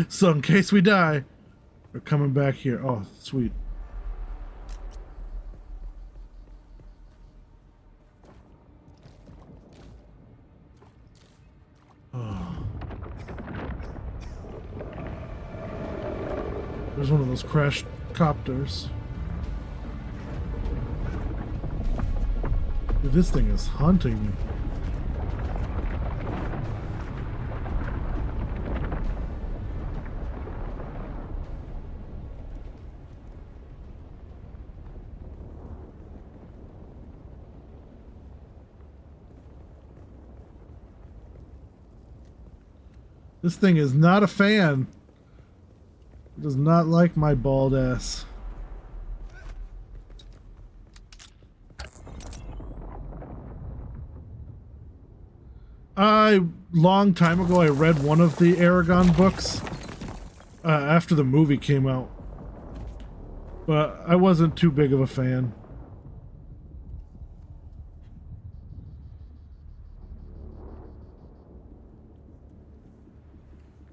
So in case we die, we're coming back here. Oh, sweet. Oh. There's one of those crashed copters. Dude, this thing is hunting me. This thing is not a fan. It does not like my bald ass. Long time ago, I read one of the Aragon books after the movie came out, but I wasn't too big of a fan.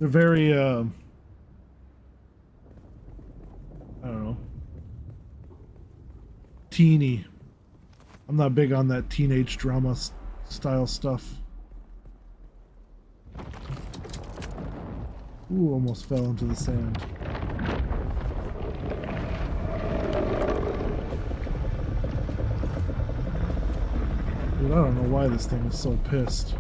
They're very, I don't know, teeny. I'm not big on that teenage drama style stuff. Ooh, almost fell into the sand. Dude, I don't know why this thing is so pissed.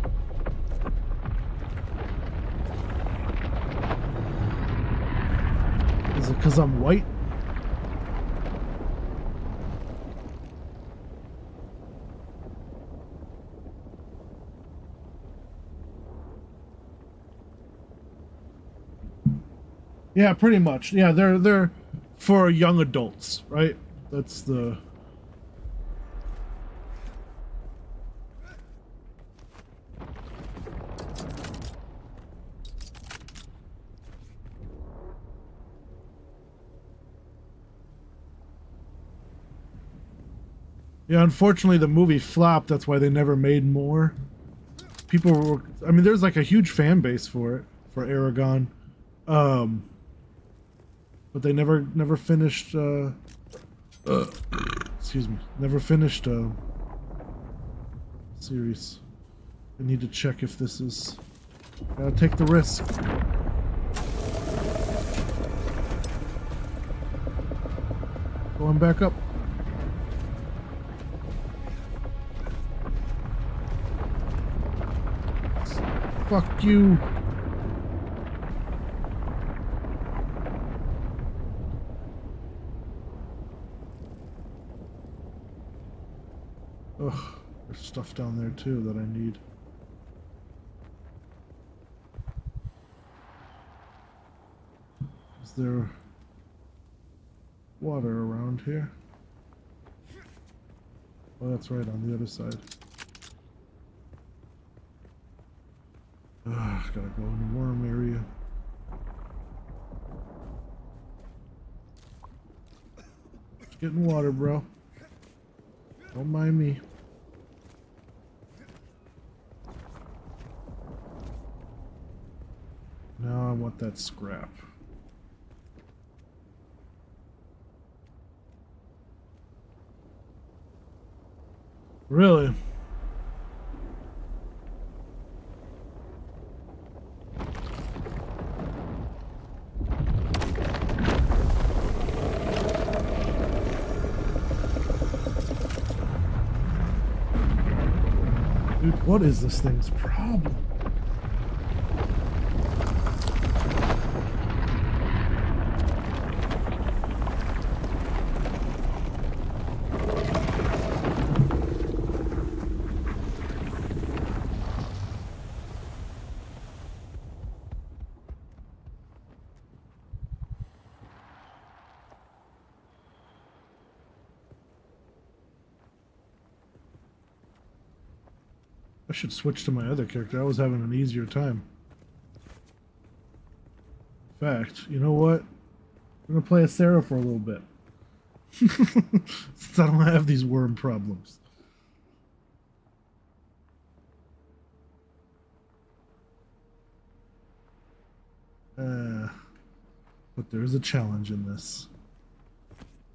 Is it because I'm white? Yeah, pretty much. Yeah, they're for young adults, right? That's the... Yeah, unfortunately the movie flopped. That's why they never made more. People were... I mean, there's like a huge fan base for it, for Aragon. but they never finished. Excuse me, never finished series. I need to check if this is. Gotta take the risk. Going back up. Fuck you. Ugh, there's stuff down there too that I need. Is there water around here? Oh, that's right, on the other side. Ugh, gotta go in the worm area. Just getting water, bro. Don't mind me. Now I want that scrap. Really? Dude, what is this thing's problem? I should switch to my other character. I was having an easier time. In fact, you know what? I'm gonna play as Sarah for a little bit. Since I don't have these worm problems. But there's a challenge in this.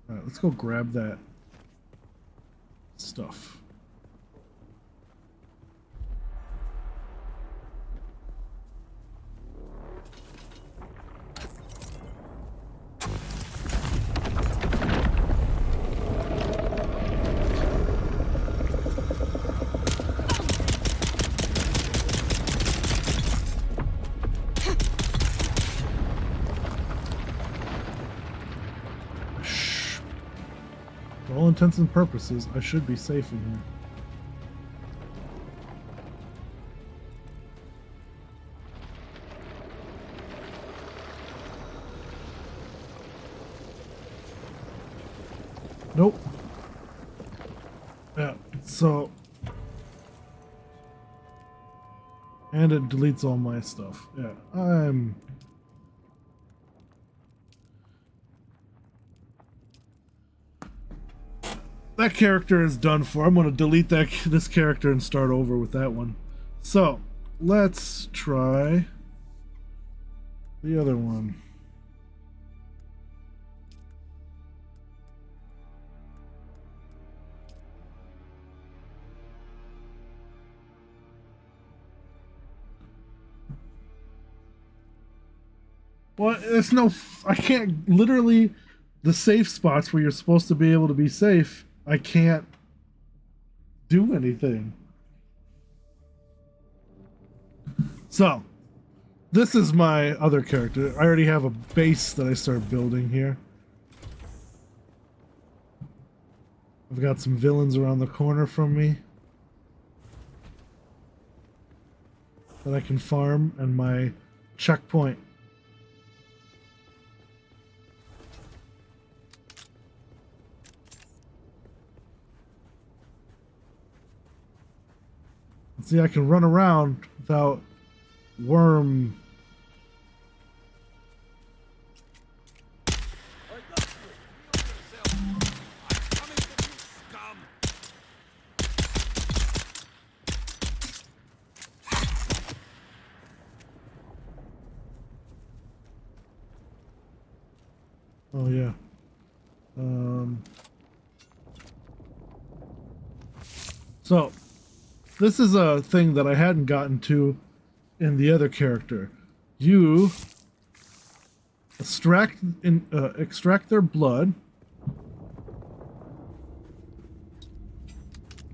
Alright, let's go grab that stuff. For all intents and purposes, I should be safe in here. Nope. Yeah, so... And it deletes all my stuff. Yeah, I'm... That character is done for. I'm going to delete this character and start over with that one. So, let's try the other one. Well, it's no... I can't... Literally, the safe spots where you're supposed to be able to be safe, I can't do anything. So, this is my other character. I already have a base that I start building here. I've got some villains around the corner from me that I can farm, and my checkpoint. See, I can run around without worm. Oh yeah. So this is a thing that I hadn't gotten to in the other character. You extract their blood,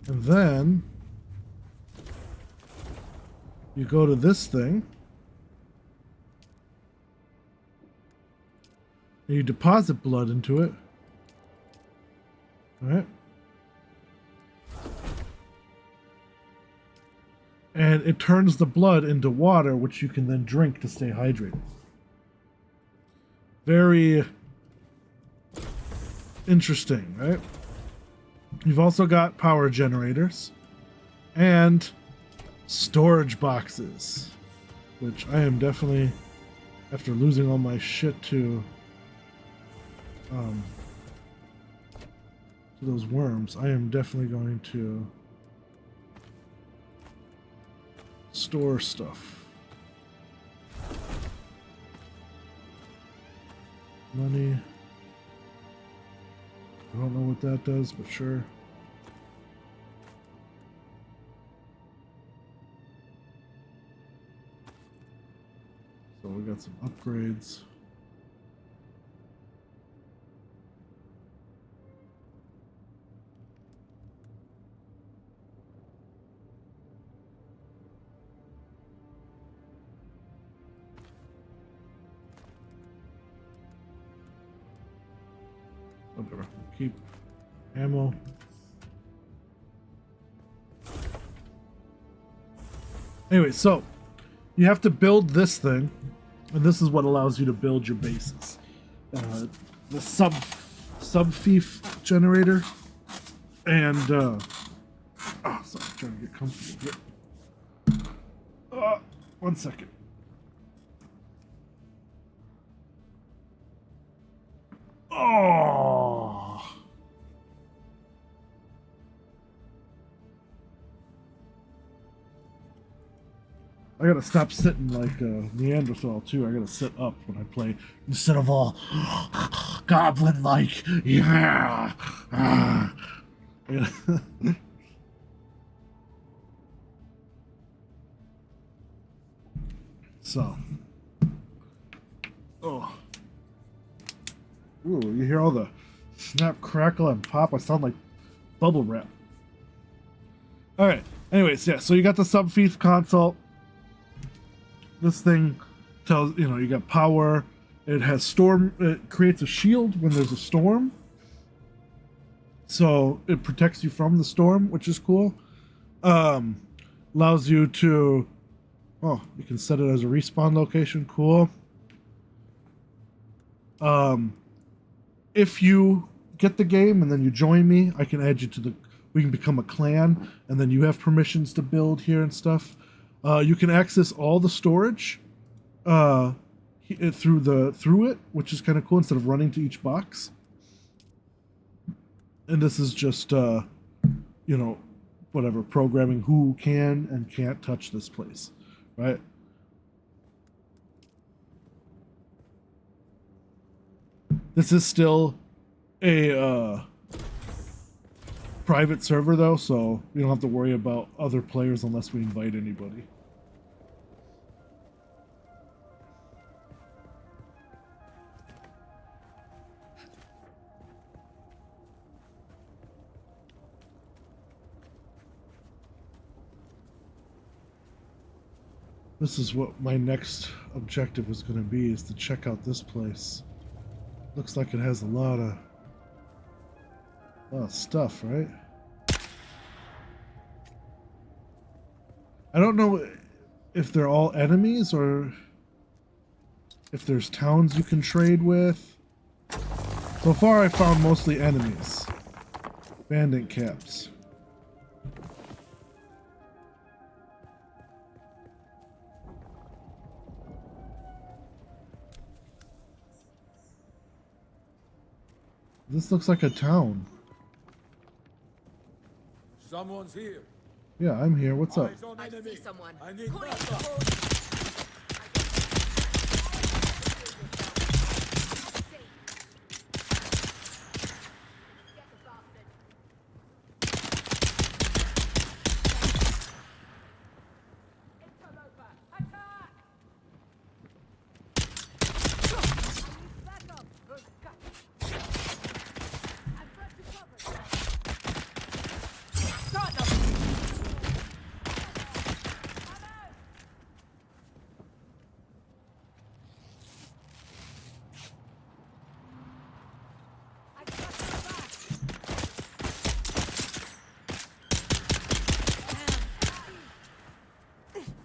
and then you go to this thing. And you deposit blood into it. All right. And it turns the blood into water, which you can then drink to stay hydrated. Very interesting, right? You've also got power generators and storage boxes, which I am definitely, after losing all my shit to those worms, I am definitely going to store stuff. Money. I don't know what that does, but sure. So we got some upgrades. Whatever. Keep ammo. Anyway, so you have to build this thing, and this is what allows you to build your bases. The sub-fief generator, and oh, sorry, I'm trying to get comfortable here. 1 second. Oh. I gotta stop sitting like Neanderthal too. I gotta sit up when I play instead of all goblin like. Yeah. So. Oh. Ooh, you hear all the snap, crackle, and pop? I sound like bubble wrap. Alright, anyways, yeah, so you got the sub-fief console. This thing tells, you know, you got power. It has storm, it creates a shield when there's a storm. So it protects you from the storm, which is cool. Allows you to, oh, you can set it as a respawn location, cool. If you get the game and then you join me, I can add you to the, we can become a clan, and then you have permissions to build here and stuff. You can access all the storage through it, which is kind of cool, instead of running to each box. And this is just you know, whatever, programming who can and can't touch this place, right? This is still a private server though, so we don't have to worry about other players unless we invite anybody. This is what my next objective is going to be, is to check out this place. Looks like it has a lot of stuff, right? I don't know if they're all enemies or if there's towns you can trade with. So far I found mostly enemies. Bandit caps. This looks like a town. Someone's here. Yeah, I'm here. What's up? Eyes on I enemy. see someone. I need Point backup.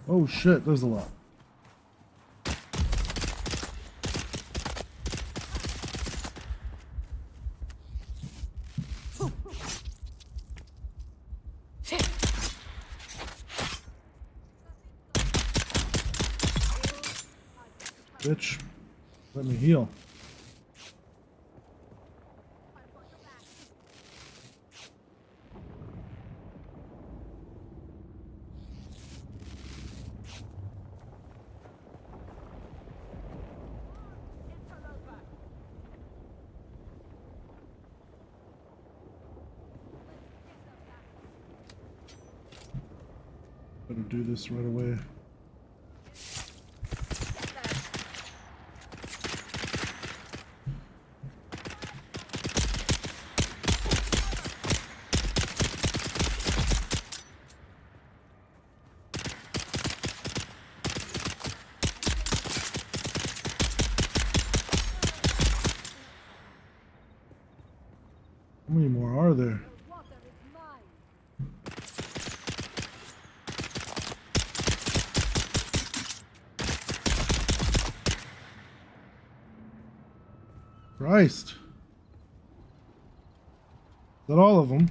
Oh shit, there's a lot. Bitch, let me heal. Better do this right away. How many more are there? Christ. Is that all of them?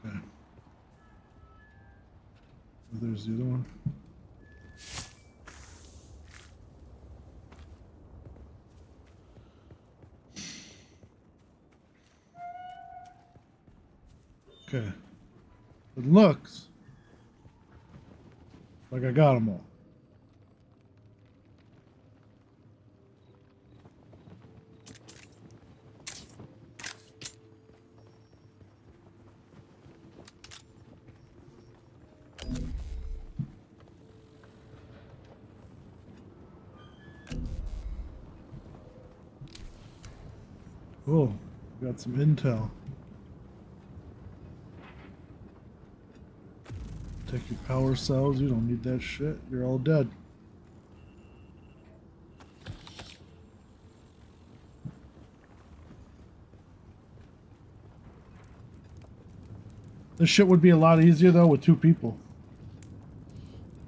Okay. There's the other one. Okay. It looks like I got them all. Oh, got some intel. Take your power cells, you don't need that shit. You're all dead. This shit would be a lot easier though with 2 people.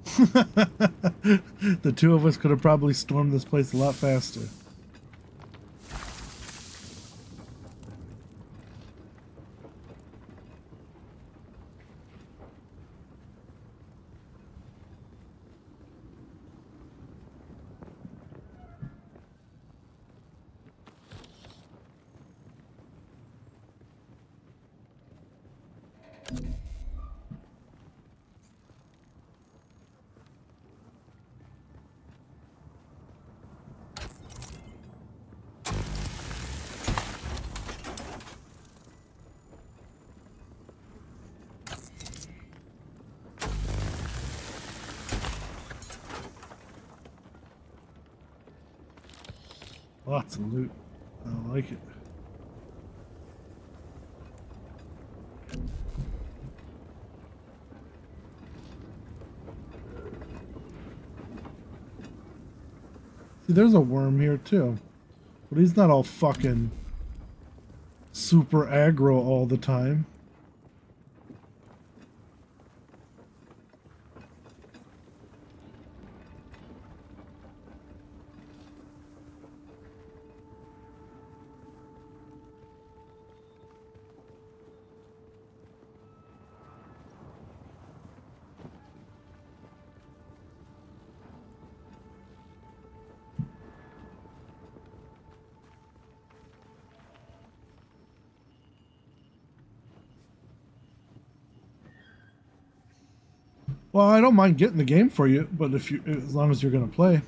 The 2 of us could have probably stormed this place a lot faster. Lots of loot. I don't like it. See, there's a worm here too. But he's not all fucking super aggro all the time. Well, I don't mind getting the game for you, but if you, as long as you're gonna play.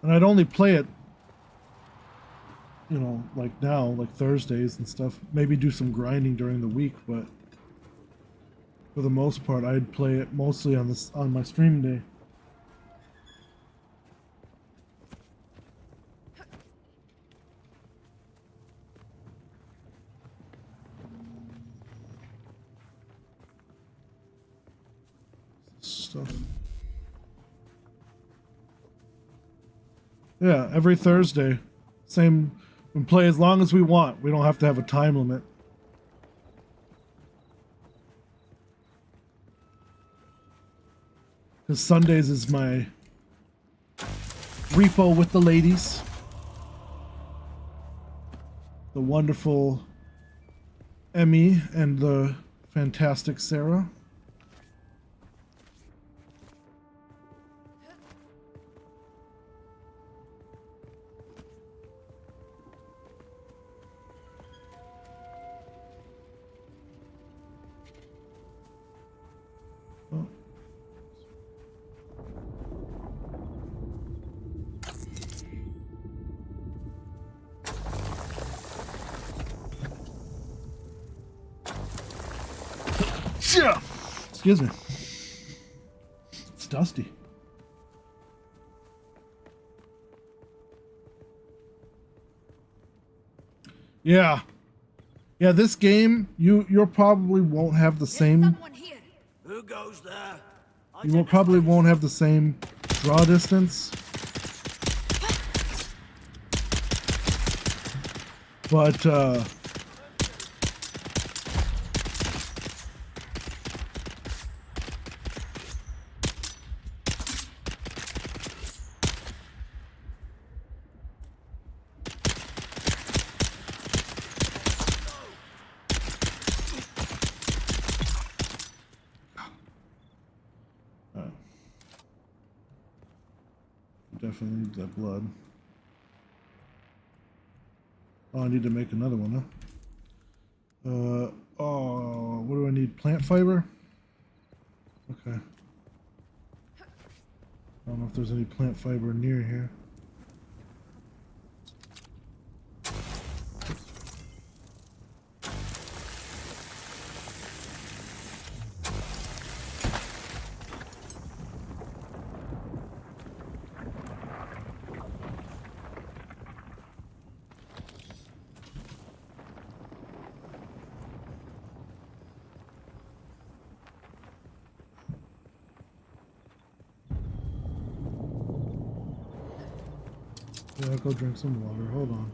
And I'd only play it, you know, like now, like Thursdays and stuff. Maybe do some grinding during the week, but For the most part, I'd play it mostly on my stream day. Stuff. Yeah, every Thursday. Same. We play as long as we want. We don't have to have a time limit. Because Sundays is my repo with the ladies. The wonderful Emmy and the fantastic Sarah. Oh. Excuse me. It's dusty. Yeah. Yeah, this game, you probably won't have the same. Who goes there? You probably won't have the same draw distance. But definitely need that blood. Oh, I need to make another one, huh? Oh, what do I need? Plant fiber? Okay. I don't know if there's any plant fiber near here. Yeah, I'll go drink some water. Hold on.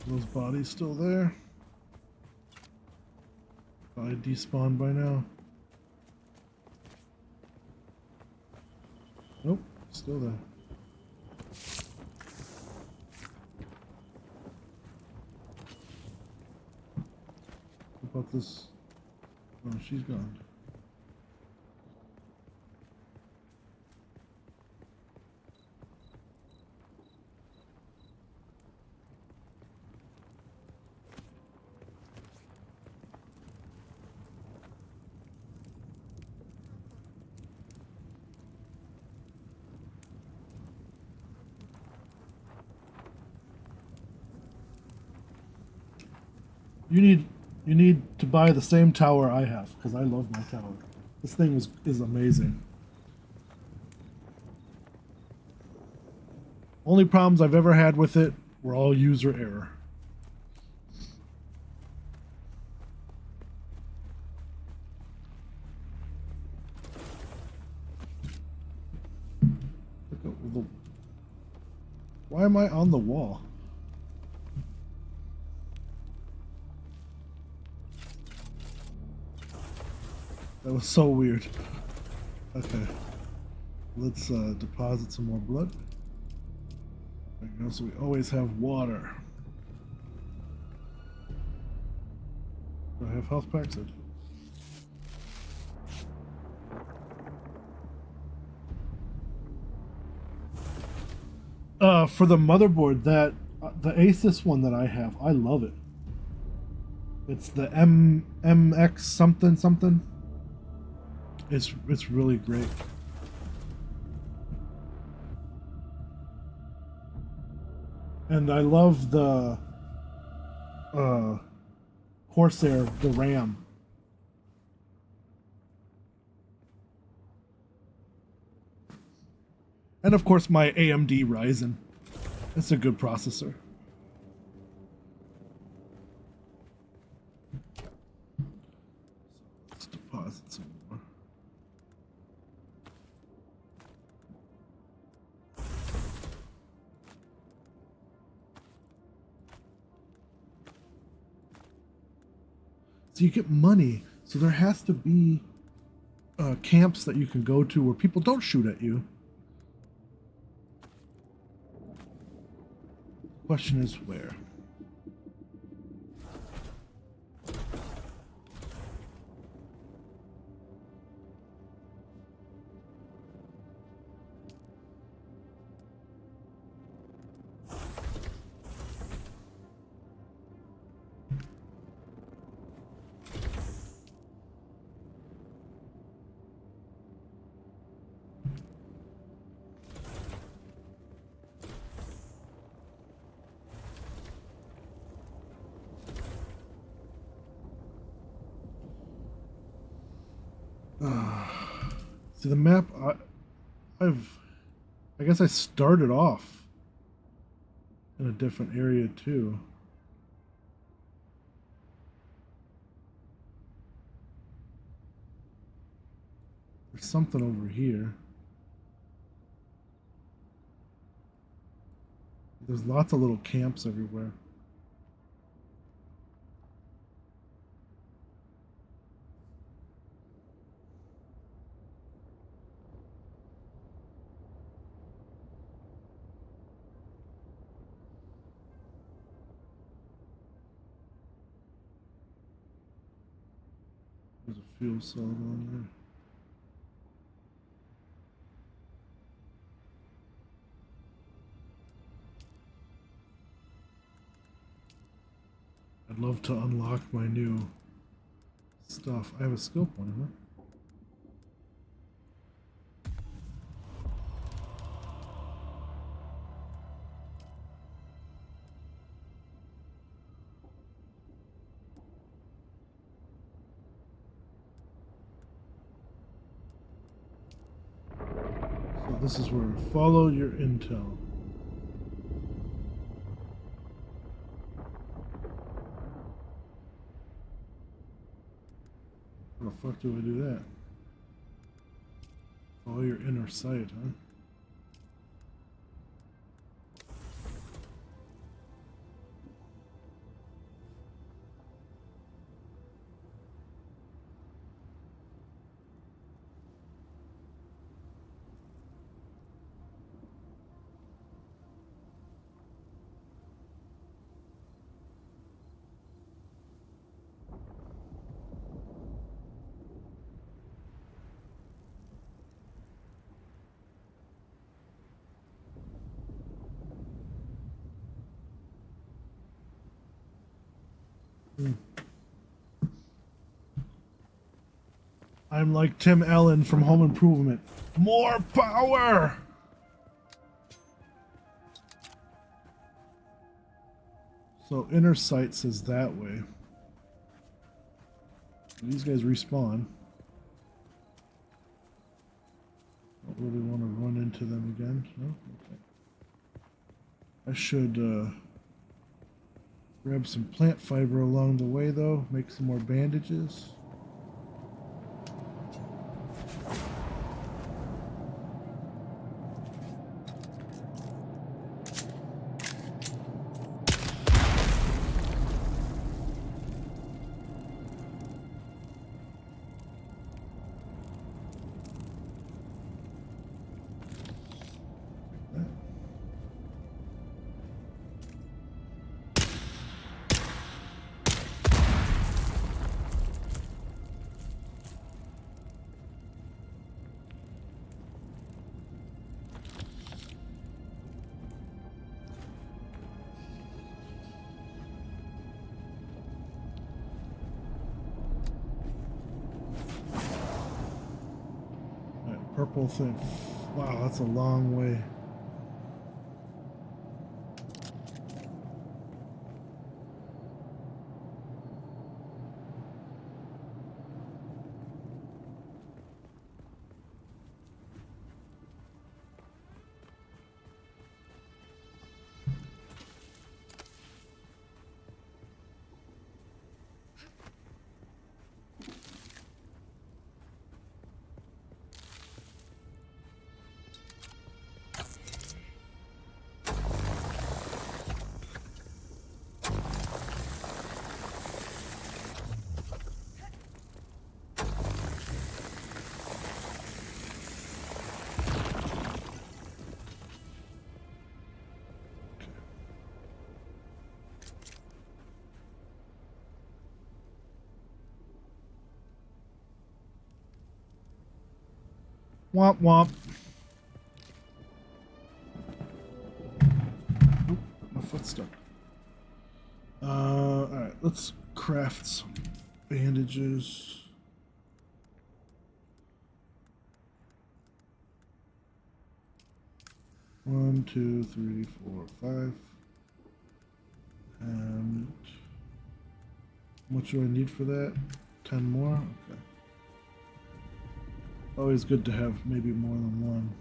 Those bodies still there. Probably despawned by now. Nope, still there. What about this? Oh, she's gone. You need to buy the same tower I have because I love my tower. This thing is amazing. Only problems I've ever had with it were all user error. Why am I on the wall? That was so weird. Okay. Let's deposit some more blood. There we go, so we always have water. Do I have health packs? I do. For the motherboard, that the Asus one that I have, I love it. It's the MX something something. It's really great. And I love the Corsair, the RAM. And of course my AMD Ryzen. It's a good processor. Let's deposit some more. So you get money, so there has to be camps that you can go to where people don't shoot at you. Question is where? See the map. I guess I started off in a different area too. There's something over here. There's lots of little camps everywhere. There's a fuel cell on there. I'd love to unlock my new stuff. I have a skill point, huh? So this is where follow your intel. How the fuck do I do that? Follow your inner sight, huh? I'm like Tim Allen from Home Improvement. More power! So inner sight says that way. These guys respawn. Don't really want to run into them again. No? Okay. I should grab some plant fiber along the way though. Make some more bandages. Whole thing. Wow, that's a long way. Womp womp. Oop, my foot stuck. Alright, let's craft some bandages. One, two, three, four, five. And how much do I need for that? 10 more? Okay. Always good to have maybe more than one.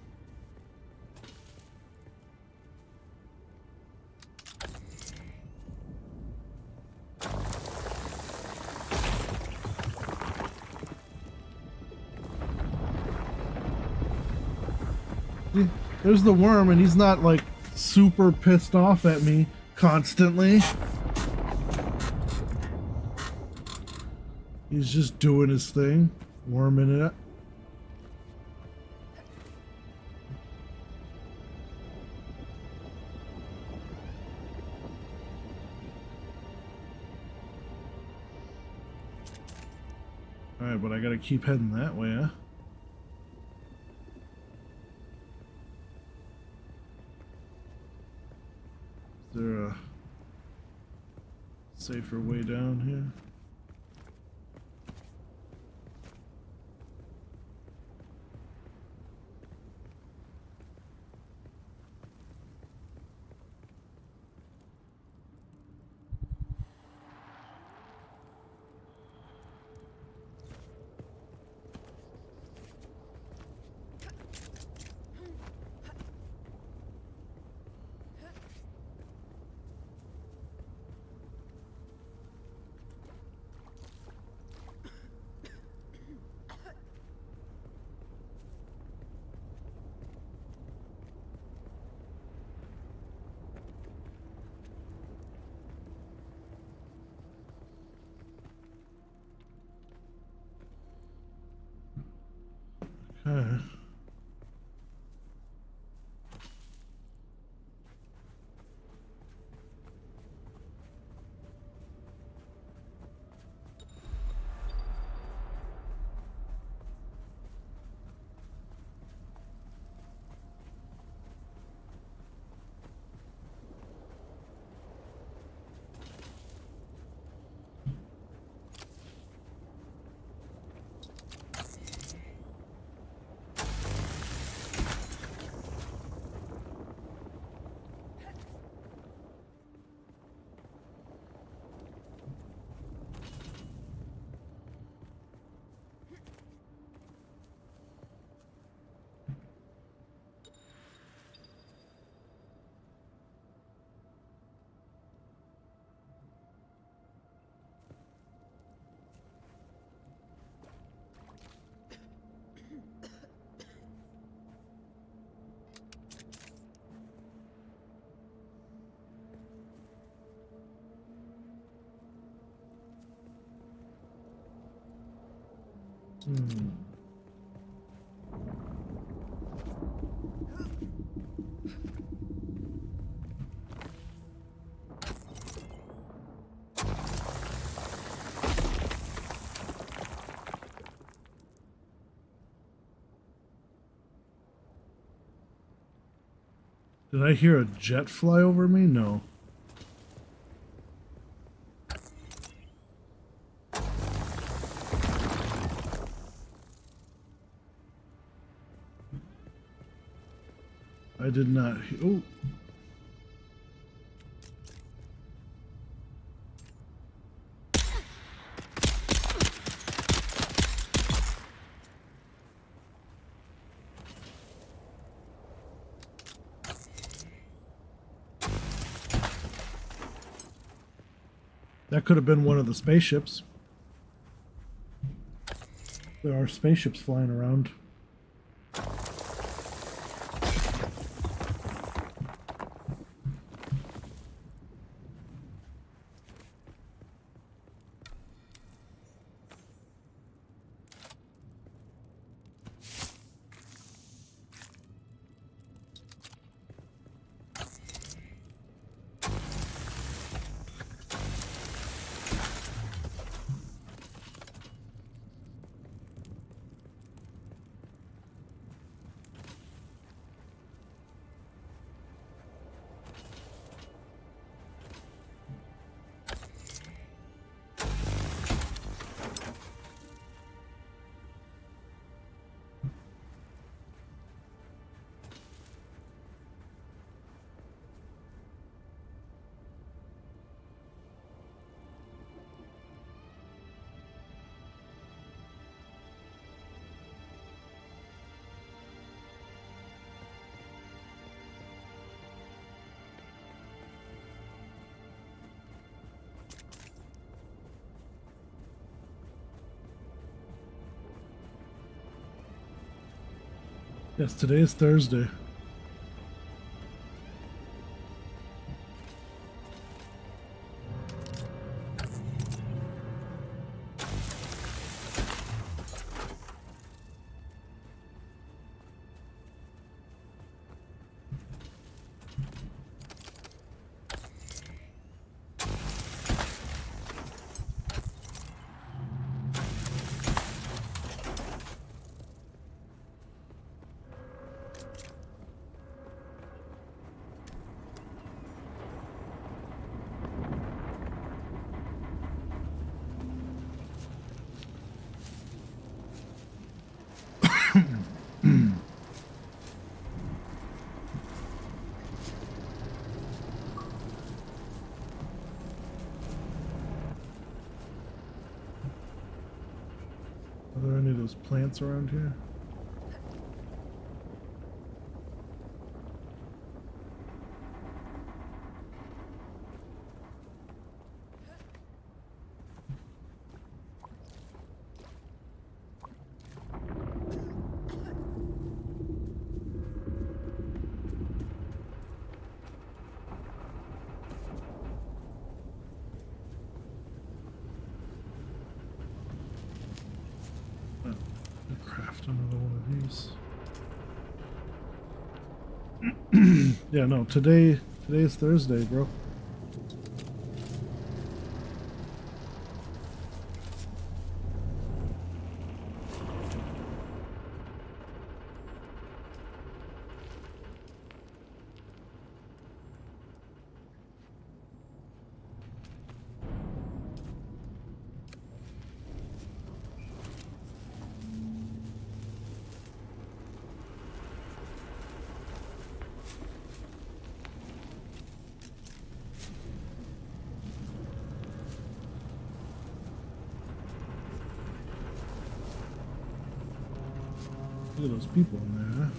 See, there's the worm, and he's not like super pissed off at me constantly. He's just doing his thing, worming it. Alright, but I gotta keep heading that way, huh? Is there a safer way down here? Okay. Did I hear a jet fly over me? No. I did not. Oh. That could have been one of the spaceships. There are spaceships flying around. Yes, today is Thursday. Are there any of those plants around here? Craft another one of these. Yeah, no, today is Thursday, bro. Look at those people in there.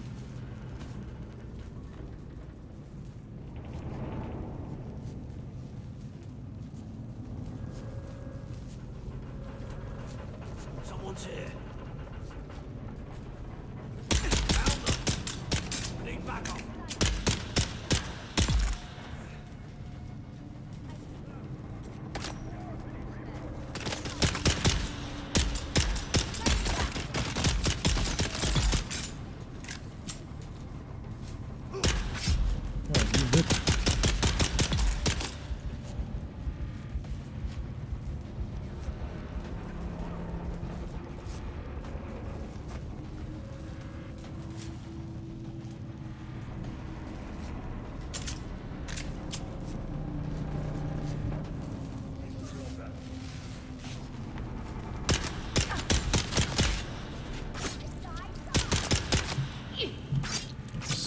Someone's here. Found them. Need backup.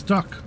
Stuck.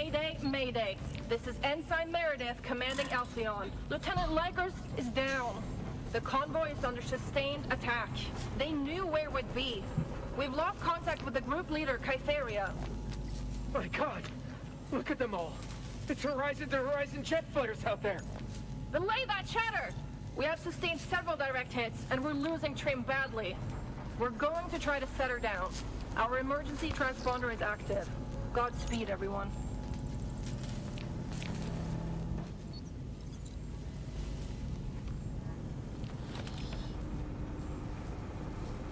Mayday, Mayday. This is Ensign Meredith commanding Alcyon. Lieutenant Lakers is down. The convoy is under sustained attack. They knew where it would be. We've lost contact with the group leader, Kytheria. My God! Look at them all! It's Horizon to Horizon jet fighters out there! Belay that chatter! We have sustained several direct hits, and we're losing Trim badly. We're going to try to set her down. Our emergency transponder is active. Godspeed, everyone.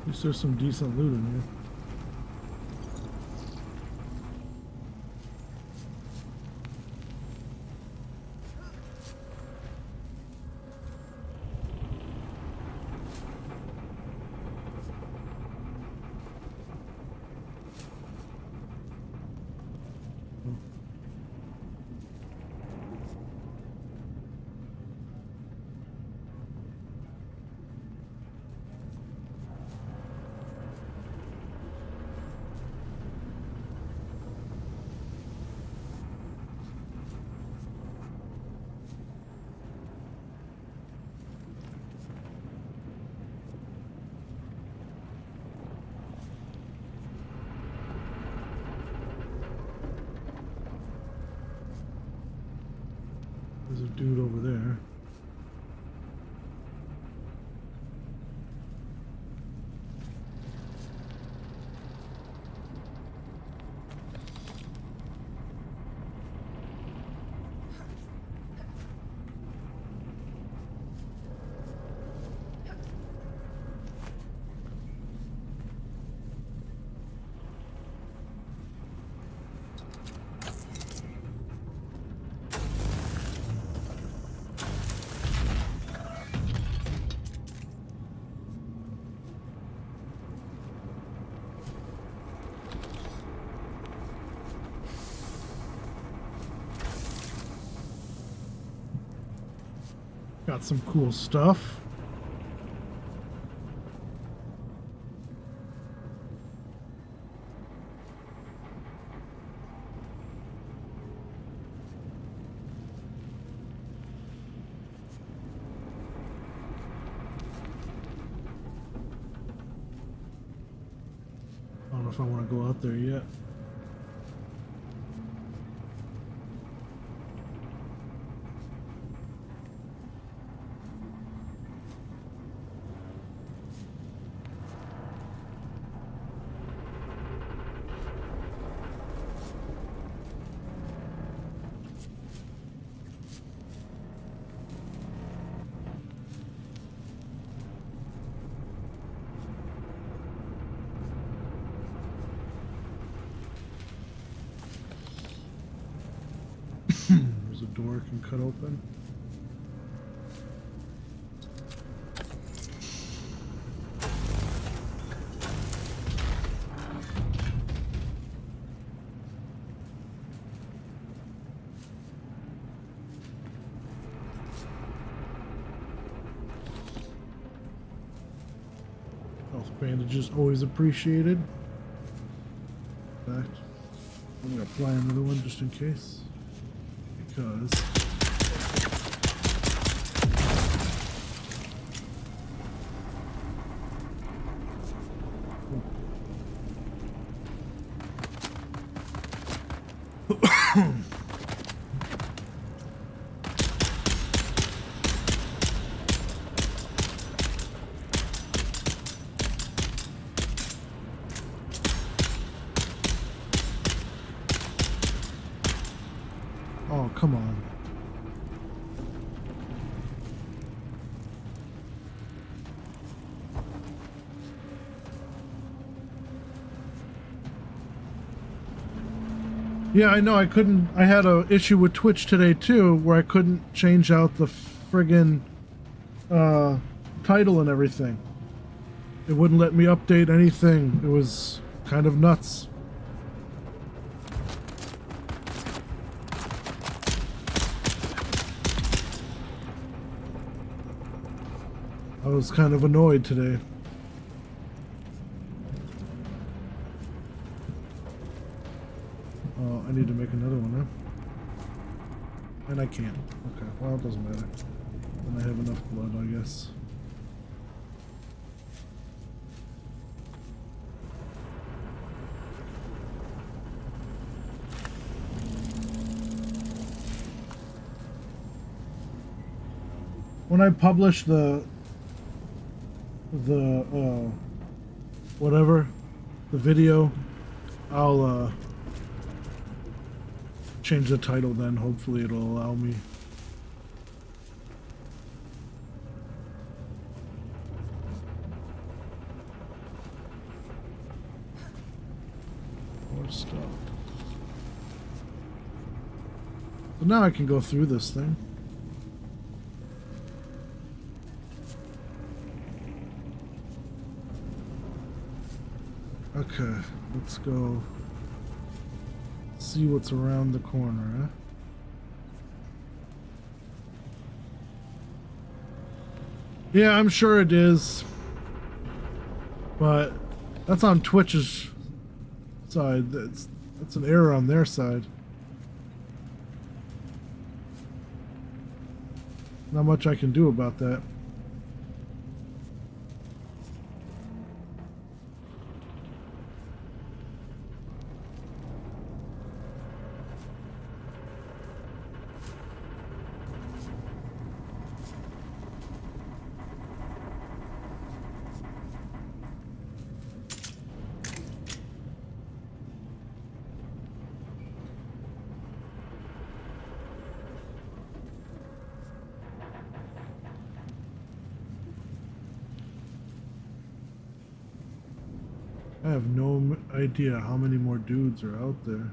At least there's some decent loot in here. There's a dude over there. Got some cool stuff. I don't know if I want to go out there yet. There's a door I can cut open. Health bandages always appreciated. In fact, I'm gonna apply another one just in case. Because oh, come on. Yeah, I know. I couldn't. I had a issue with Twitch today too, where I couldn't change out the friggin' title and everything. It wouldn't let me update anything. It was kind of nuts. I was kind of annoyed today. Oh, I need to make another one, huh? And I can't. Okay, well, it doesn't matter. Then I have enough blood, I guess. When I publish the whatever, the video, I'll change the title then. Hopefully it'll allow me. More stuff. So now I can go through this thing. Okay, let's go see what's around the corner, eh? Yeah, I'm sure it is. But that's on Twitch's side. That's an error on their side. Not much I can do about that. I have no idea how many more dudes are out there.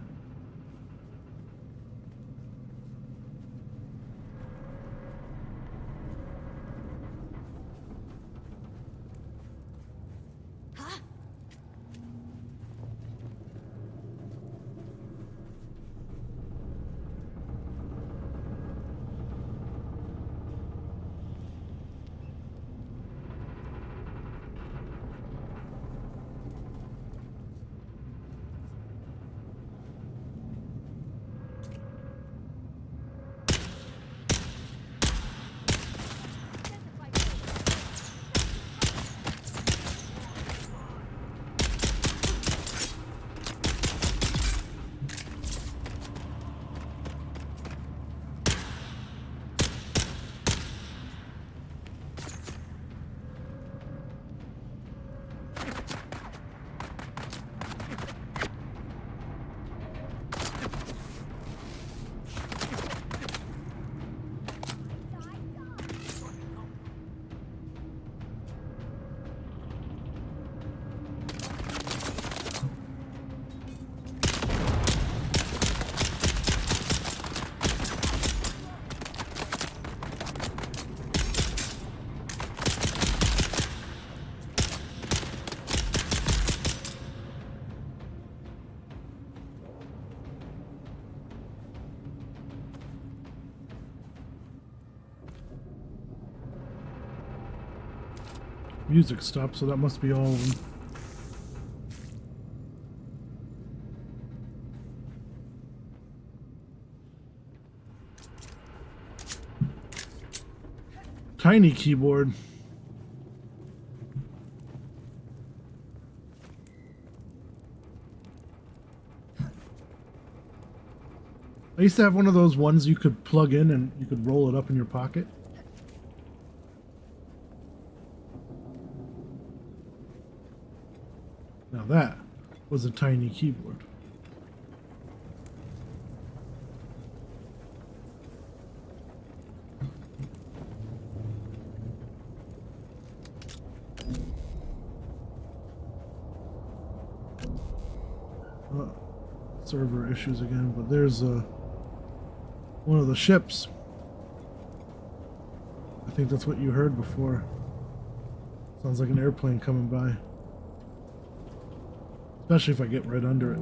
Music stopped, so that must be all of them. Tiny keyboard. I used to have one of those ones you could plug in and you could roll it up in your pocket. Now that was a tiny keyboard. Server issues again, but there's one of the ships. I think that's what you heard before. Sounds like an airplane coming by. Especially if I get right under it.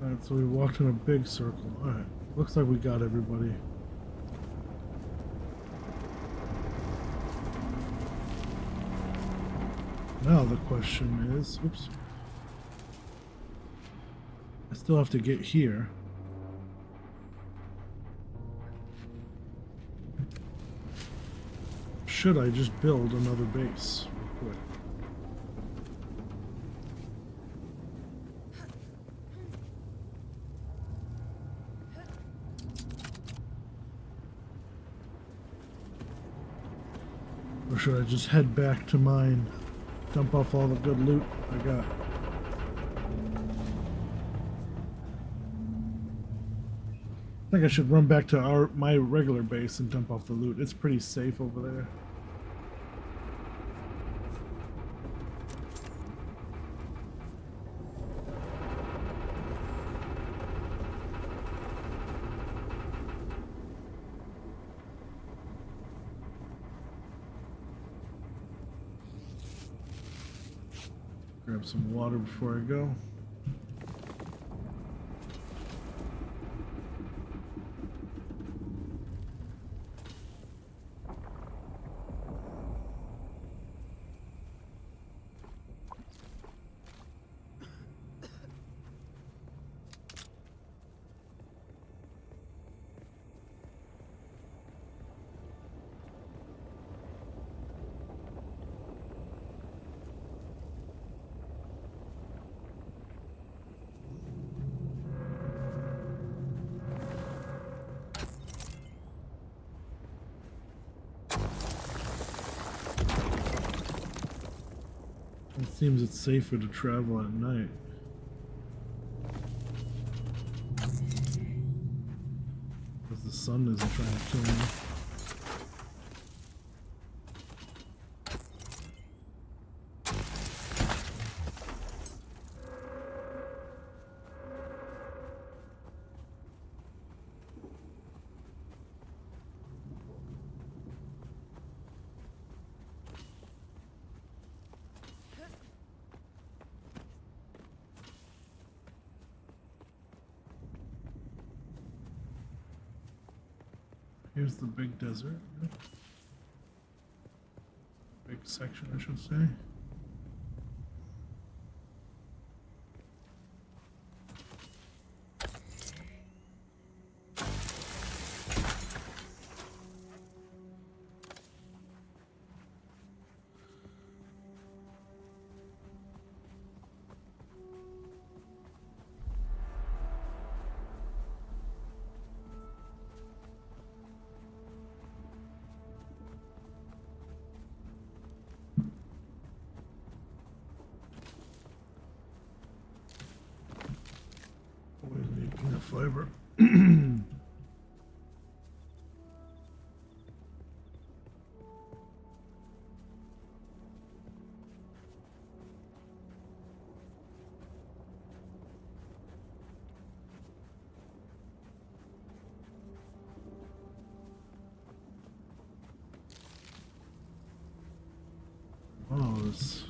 Alright, so we walked in a big circle. Alright, looks like we got everybody. Now the question is, oops. I still have to get here. Should I just build another base real quick? Or should I just head back to mine, dump off all the good loot I got? I think I should run back to my regular base and dump off the loot. It's pretty safe over there. Grab some water before I go. It seems it's safer to travel at night. Because the sun isn't trying to kill me. Here's the big desert. Big section, I should say. Always need peanut fiber. Oh, this.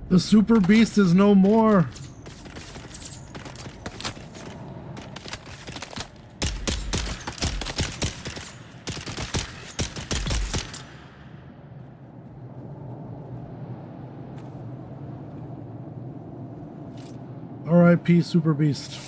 The super beast is no more. R.I.P. Super Beast.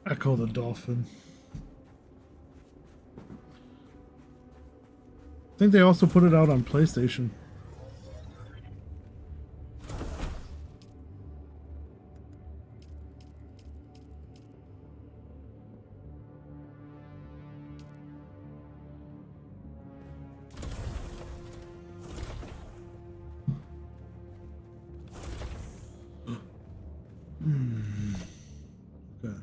Echo the Dolphin. I think they also put it out on PlayStation. Okay.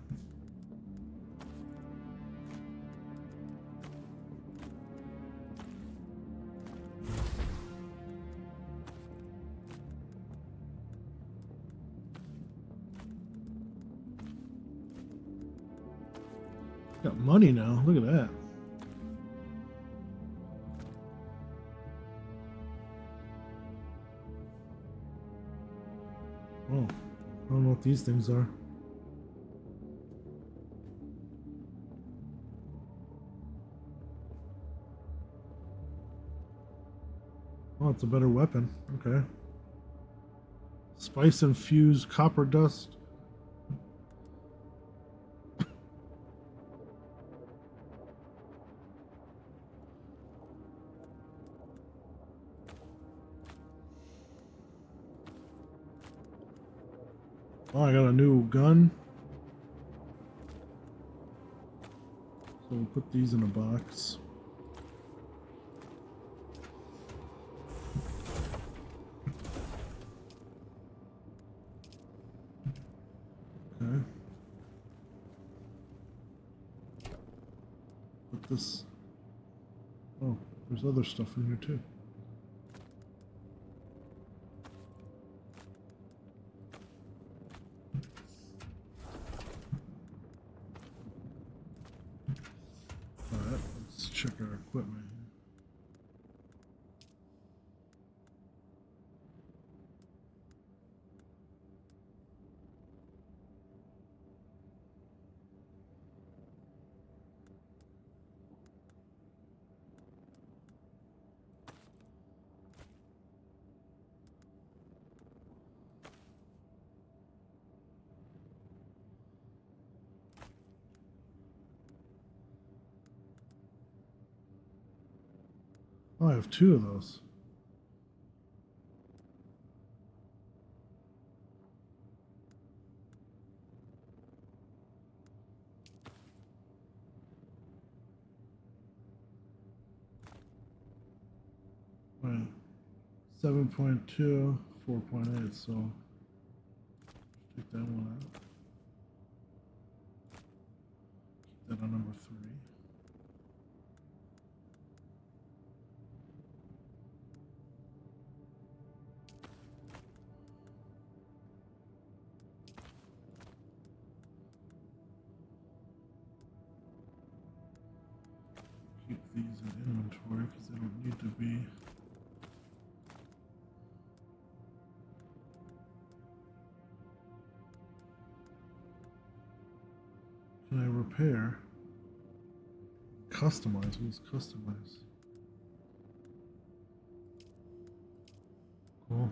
Got money now. Look at that. Oh, I don't know what these things are. Oh, it's a better weapon. Okay. Spice infused copper dust. Oh, I got a new gun. So we'll put these in a box. Okay. Put this. Oh, there's other stuff in here too. Alright, let's check our equipment. Oh, I have two of those. Right. 7.2, 4.8, so take that one out. Keep that on number 3. Keep these in inventory because they don't need to be. Can I repair? Customize. What's customize? Cool.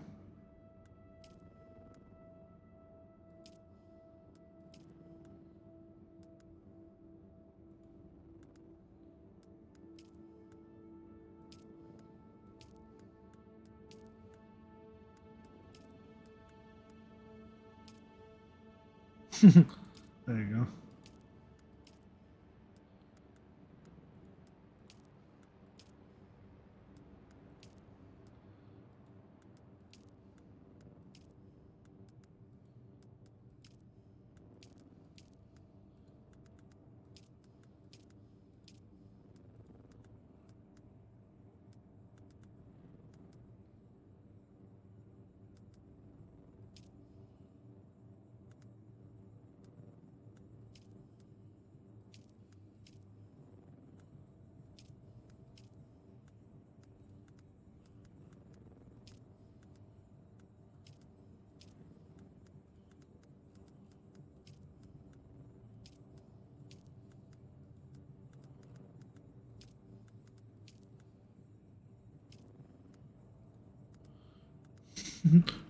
There you go.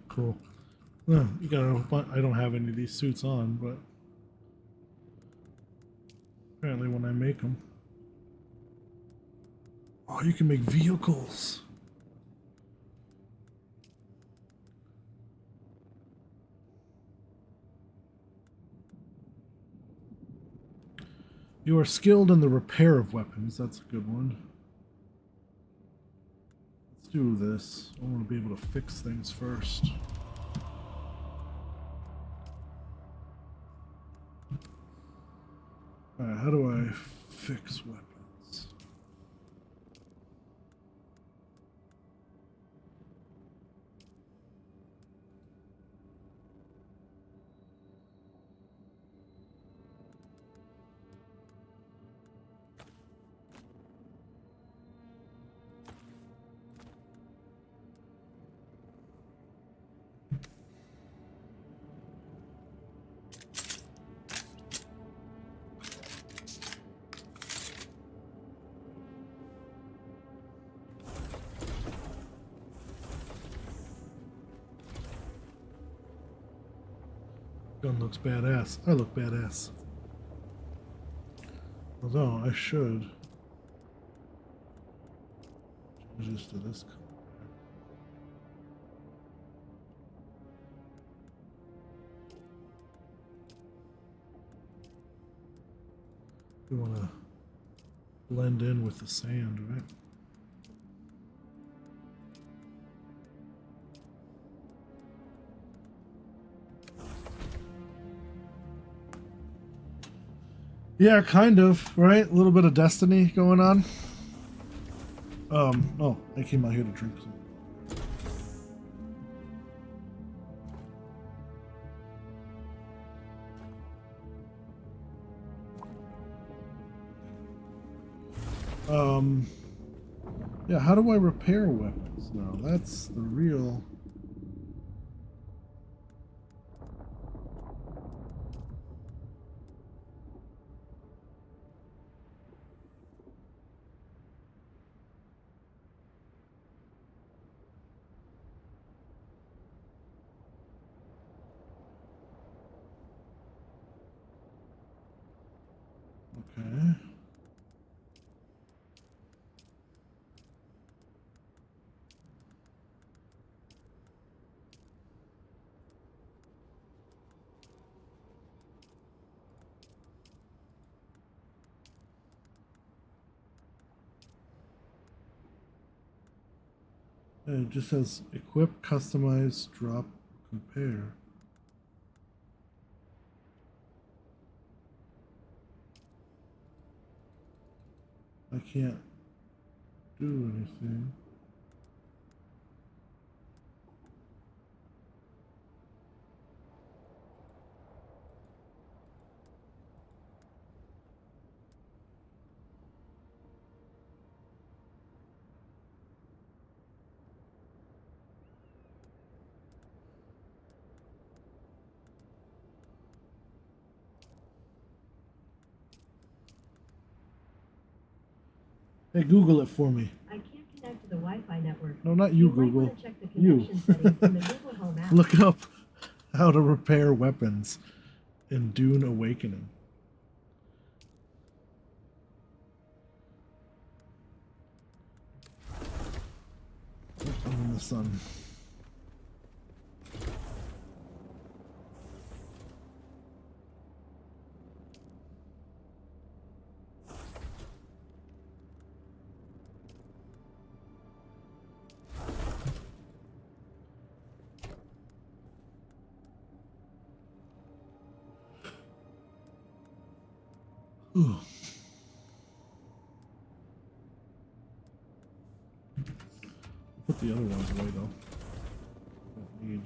Cool. No, you got. I don't have any of these suits on, but apparently when I make them, oh, you can make vehicles. You are skilled in the repair of weapons. That's a good one. Let's do this. I want to be able to fix things first. Alright, how do I fix weapons? Gun looks badass. I look badass. Although I should change this to this color. We want to blend in with the sand, right? Yeah, kind of, right? A little bit of Destiny going on. Oh, I came out here to drink some. Yeah, how do I repair weapons now? That's the real... Okay. It just says equip, customize, drop, compare. I can't do anything. Hey, Google it for me. I can't connect to the Wi-Fi network. No, not you, You might Google. want to check the You. connection settings in the Google Home app. Look up how to repair weapons in Dune Awakening. I'm in the sun. Ooh. Put the other ones away though. Don't need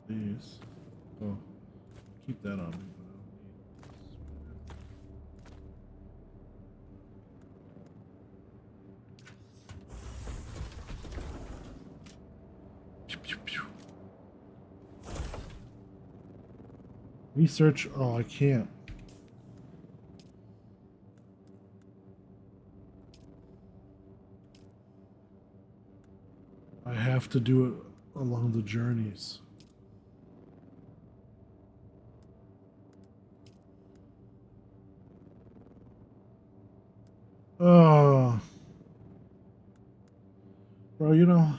these. Oh, keep that on me. But I don't need this. Pew, pew, pew. Research. Oh, I can't. I have to do it along the journeys. Oh, bro, you know,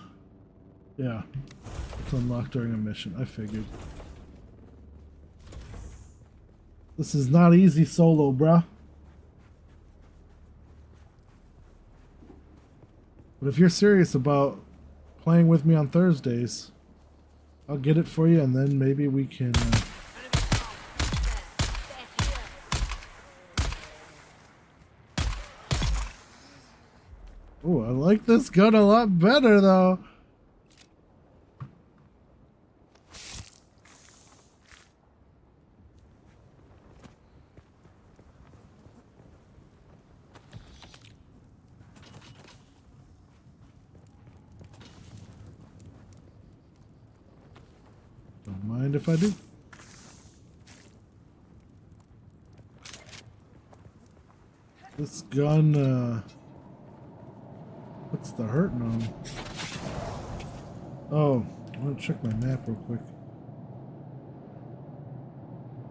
yeah, it's unlocked during a mission. I figured. This is not easy solo, bruh. But if you're serious about playing with me on Thursdays, I'll get it for you, and then maybe we can. Oh, I like this gun a lot better, though. Don't mind if I do. This gun, what's the hurting on? Oh, I want to check my map real quick.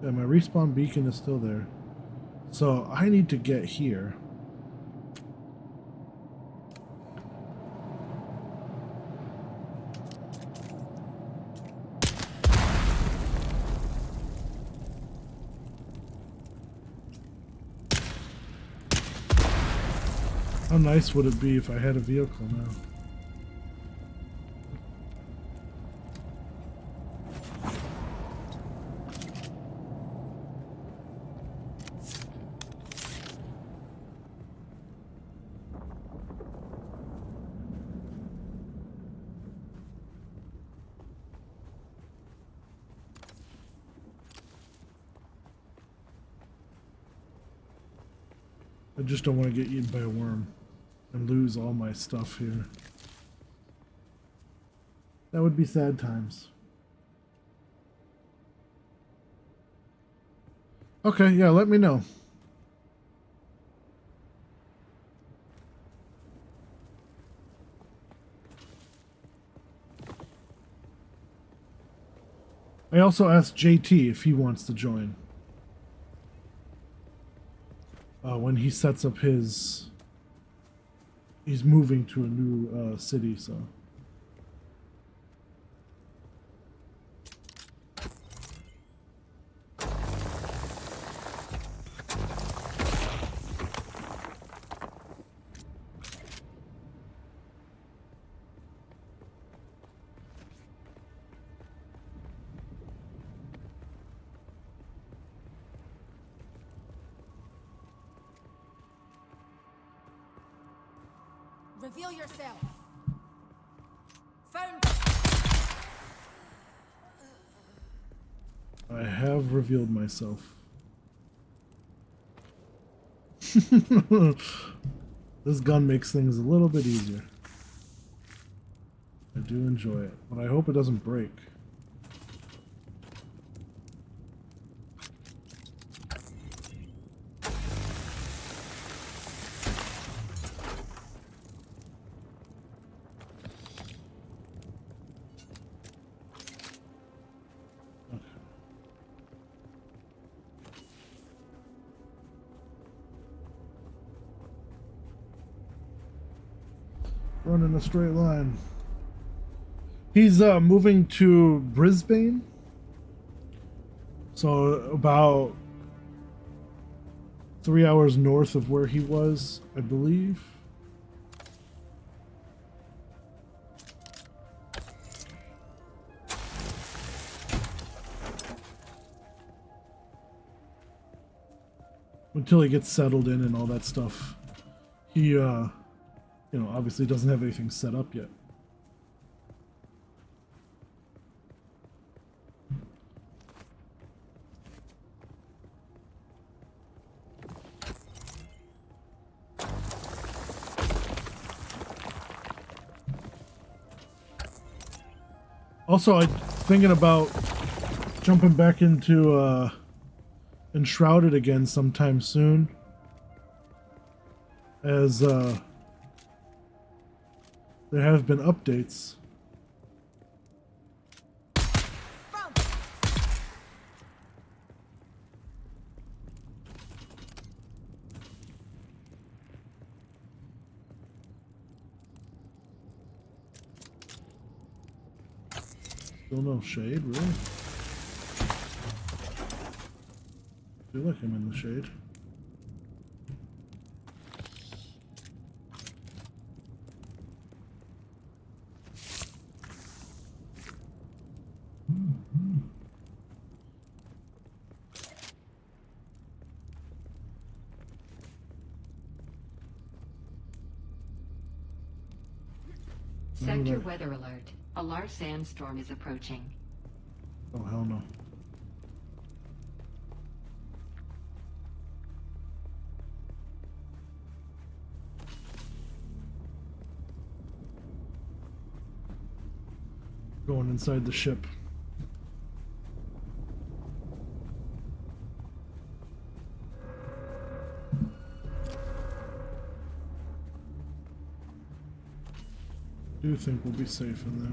Yeah, my respawn beacon is still there. So I need to get here. How nice would it be if I had a vehicle now? I just don't want to get eaten by a worm and lose all my stuff here. That would be sad times. Okay, yeah, let me know. I also asked JT if he wants to join. When he sets up his... He's moving to a new city, so... Reveal yourself. Found. I have revealed myself. This gun makes things a little bit easier. I do enjoy it, but I hope it doesn't break. Run in a straight line. He's moving to Brisbane, so about 3 hours north of where he was, I believe. Until he gets settled in and all that stuff. He you know, obviously doesn't have anything set up yet. Also, I'm thinking about jumping back into Enshrouded again sometime soon. As there have been updates. Still no shade, really? I feel like I'm in the shade. Sector weather alert. A large sandstorm is approaching. Oh, hell no. Going inside the ship. I do think we'll be safe in there.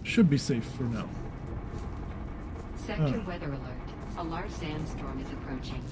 Should be safe for now. Sector weather alert. A large sandstorm is approaching.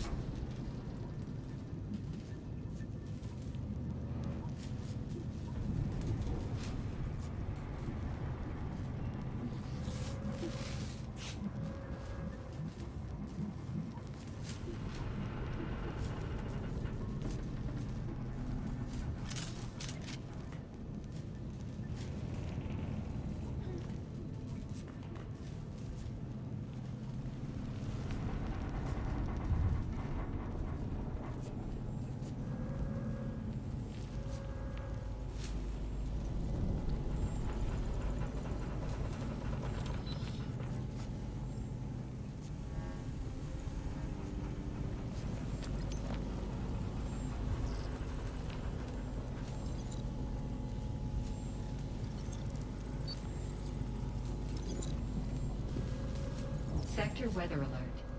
Sector weather alert.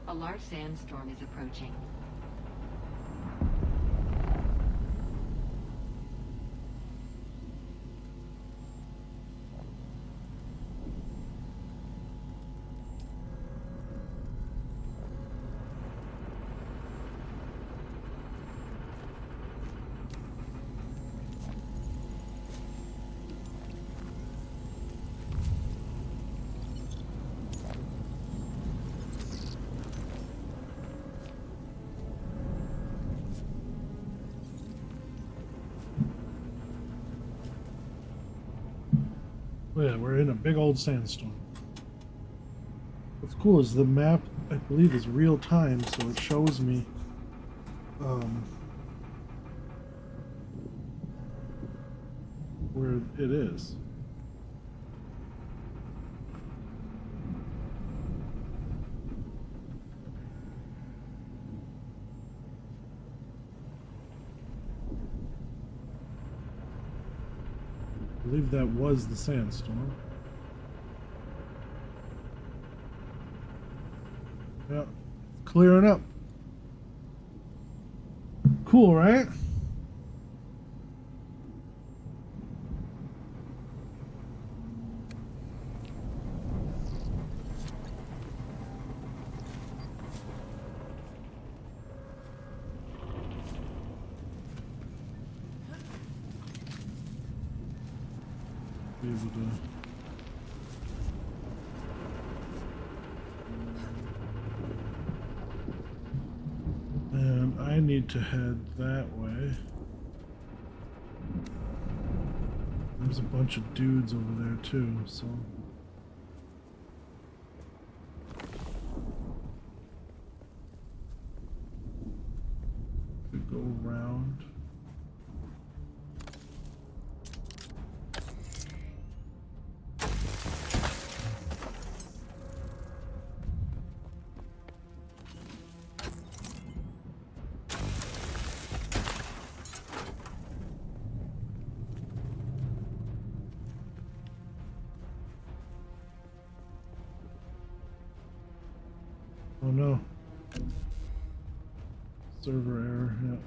A large sandstorm is approaching. Oh yeah, we're in a big old sandstorm. What's cool is the map, I believe, is real time, so it shows me where it is. I believe that was the sandstorm. Yeah, clearing up. Cool, right? Be able to. And I need to head that way. There's a bunch of dudes over there too, so. Could go around. Oh no. Server error, yeah.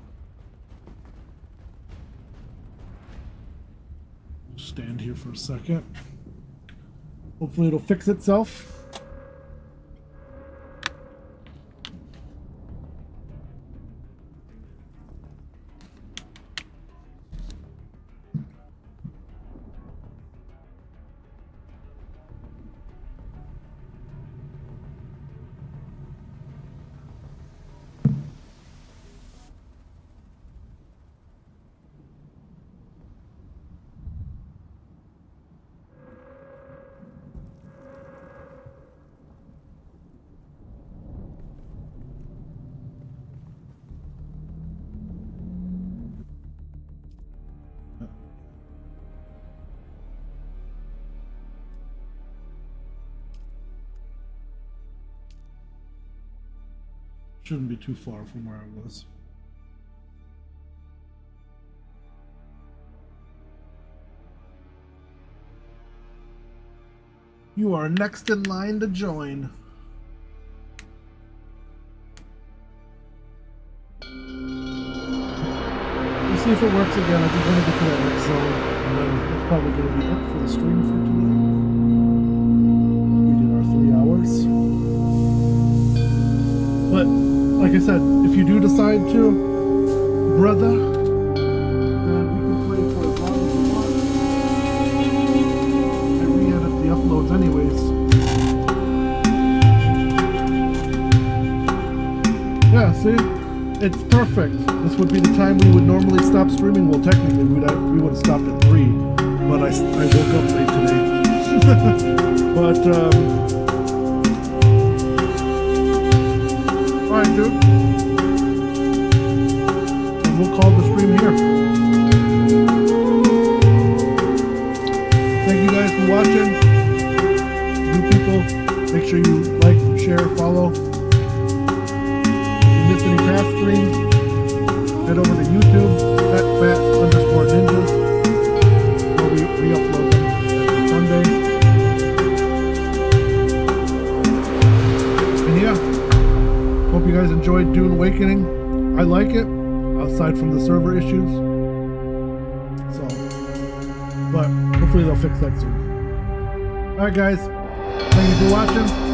Stand here for a second. Hopefully it'll fix itself. Shouldn't be too far from where I was. You are next in line to join. We'll see if it works again. I think we're going to get to that next zone, and then that's probably going to be it for the stream for today. We did our 3 hours. But, like I said, if you do decide to, brother, then we can play for as long as you want. I re-edit the uploads anyways. Yeah, see? It's perfect. This would be the time we would normally stop streaming. Well, technically, we would have stopped at 3, but I woke up late today. But, alright, dude. And we'll call the stream here. Thank you guys for watching. New people, make sure you like, share, follow. If you missed any past streams, head over to YouTube, @fat_ninjas, where we re-upload them every Sunday. And yeah, hope you guys enjoyed Dune Awakening. I like it, aside from the server issues. So, but hopefully they'll fix that soon. Alright guys, thank you for watching.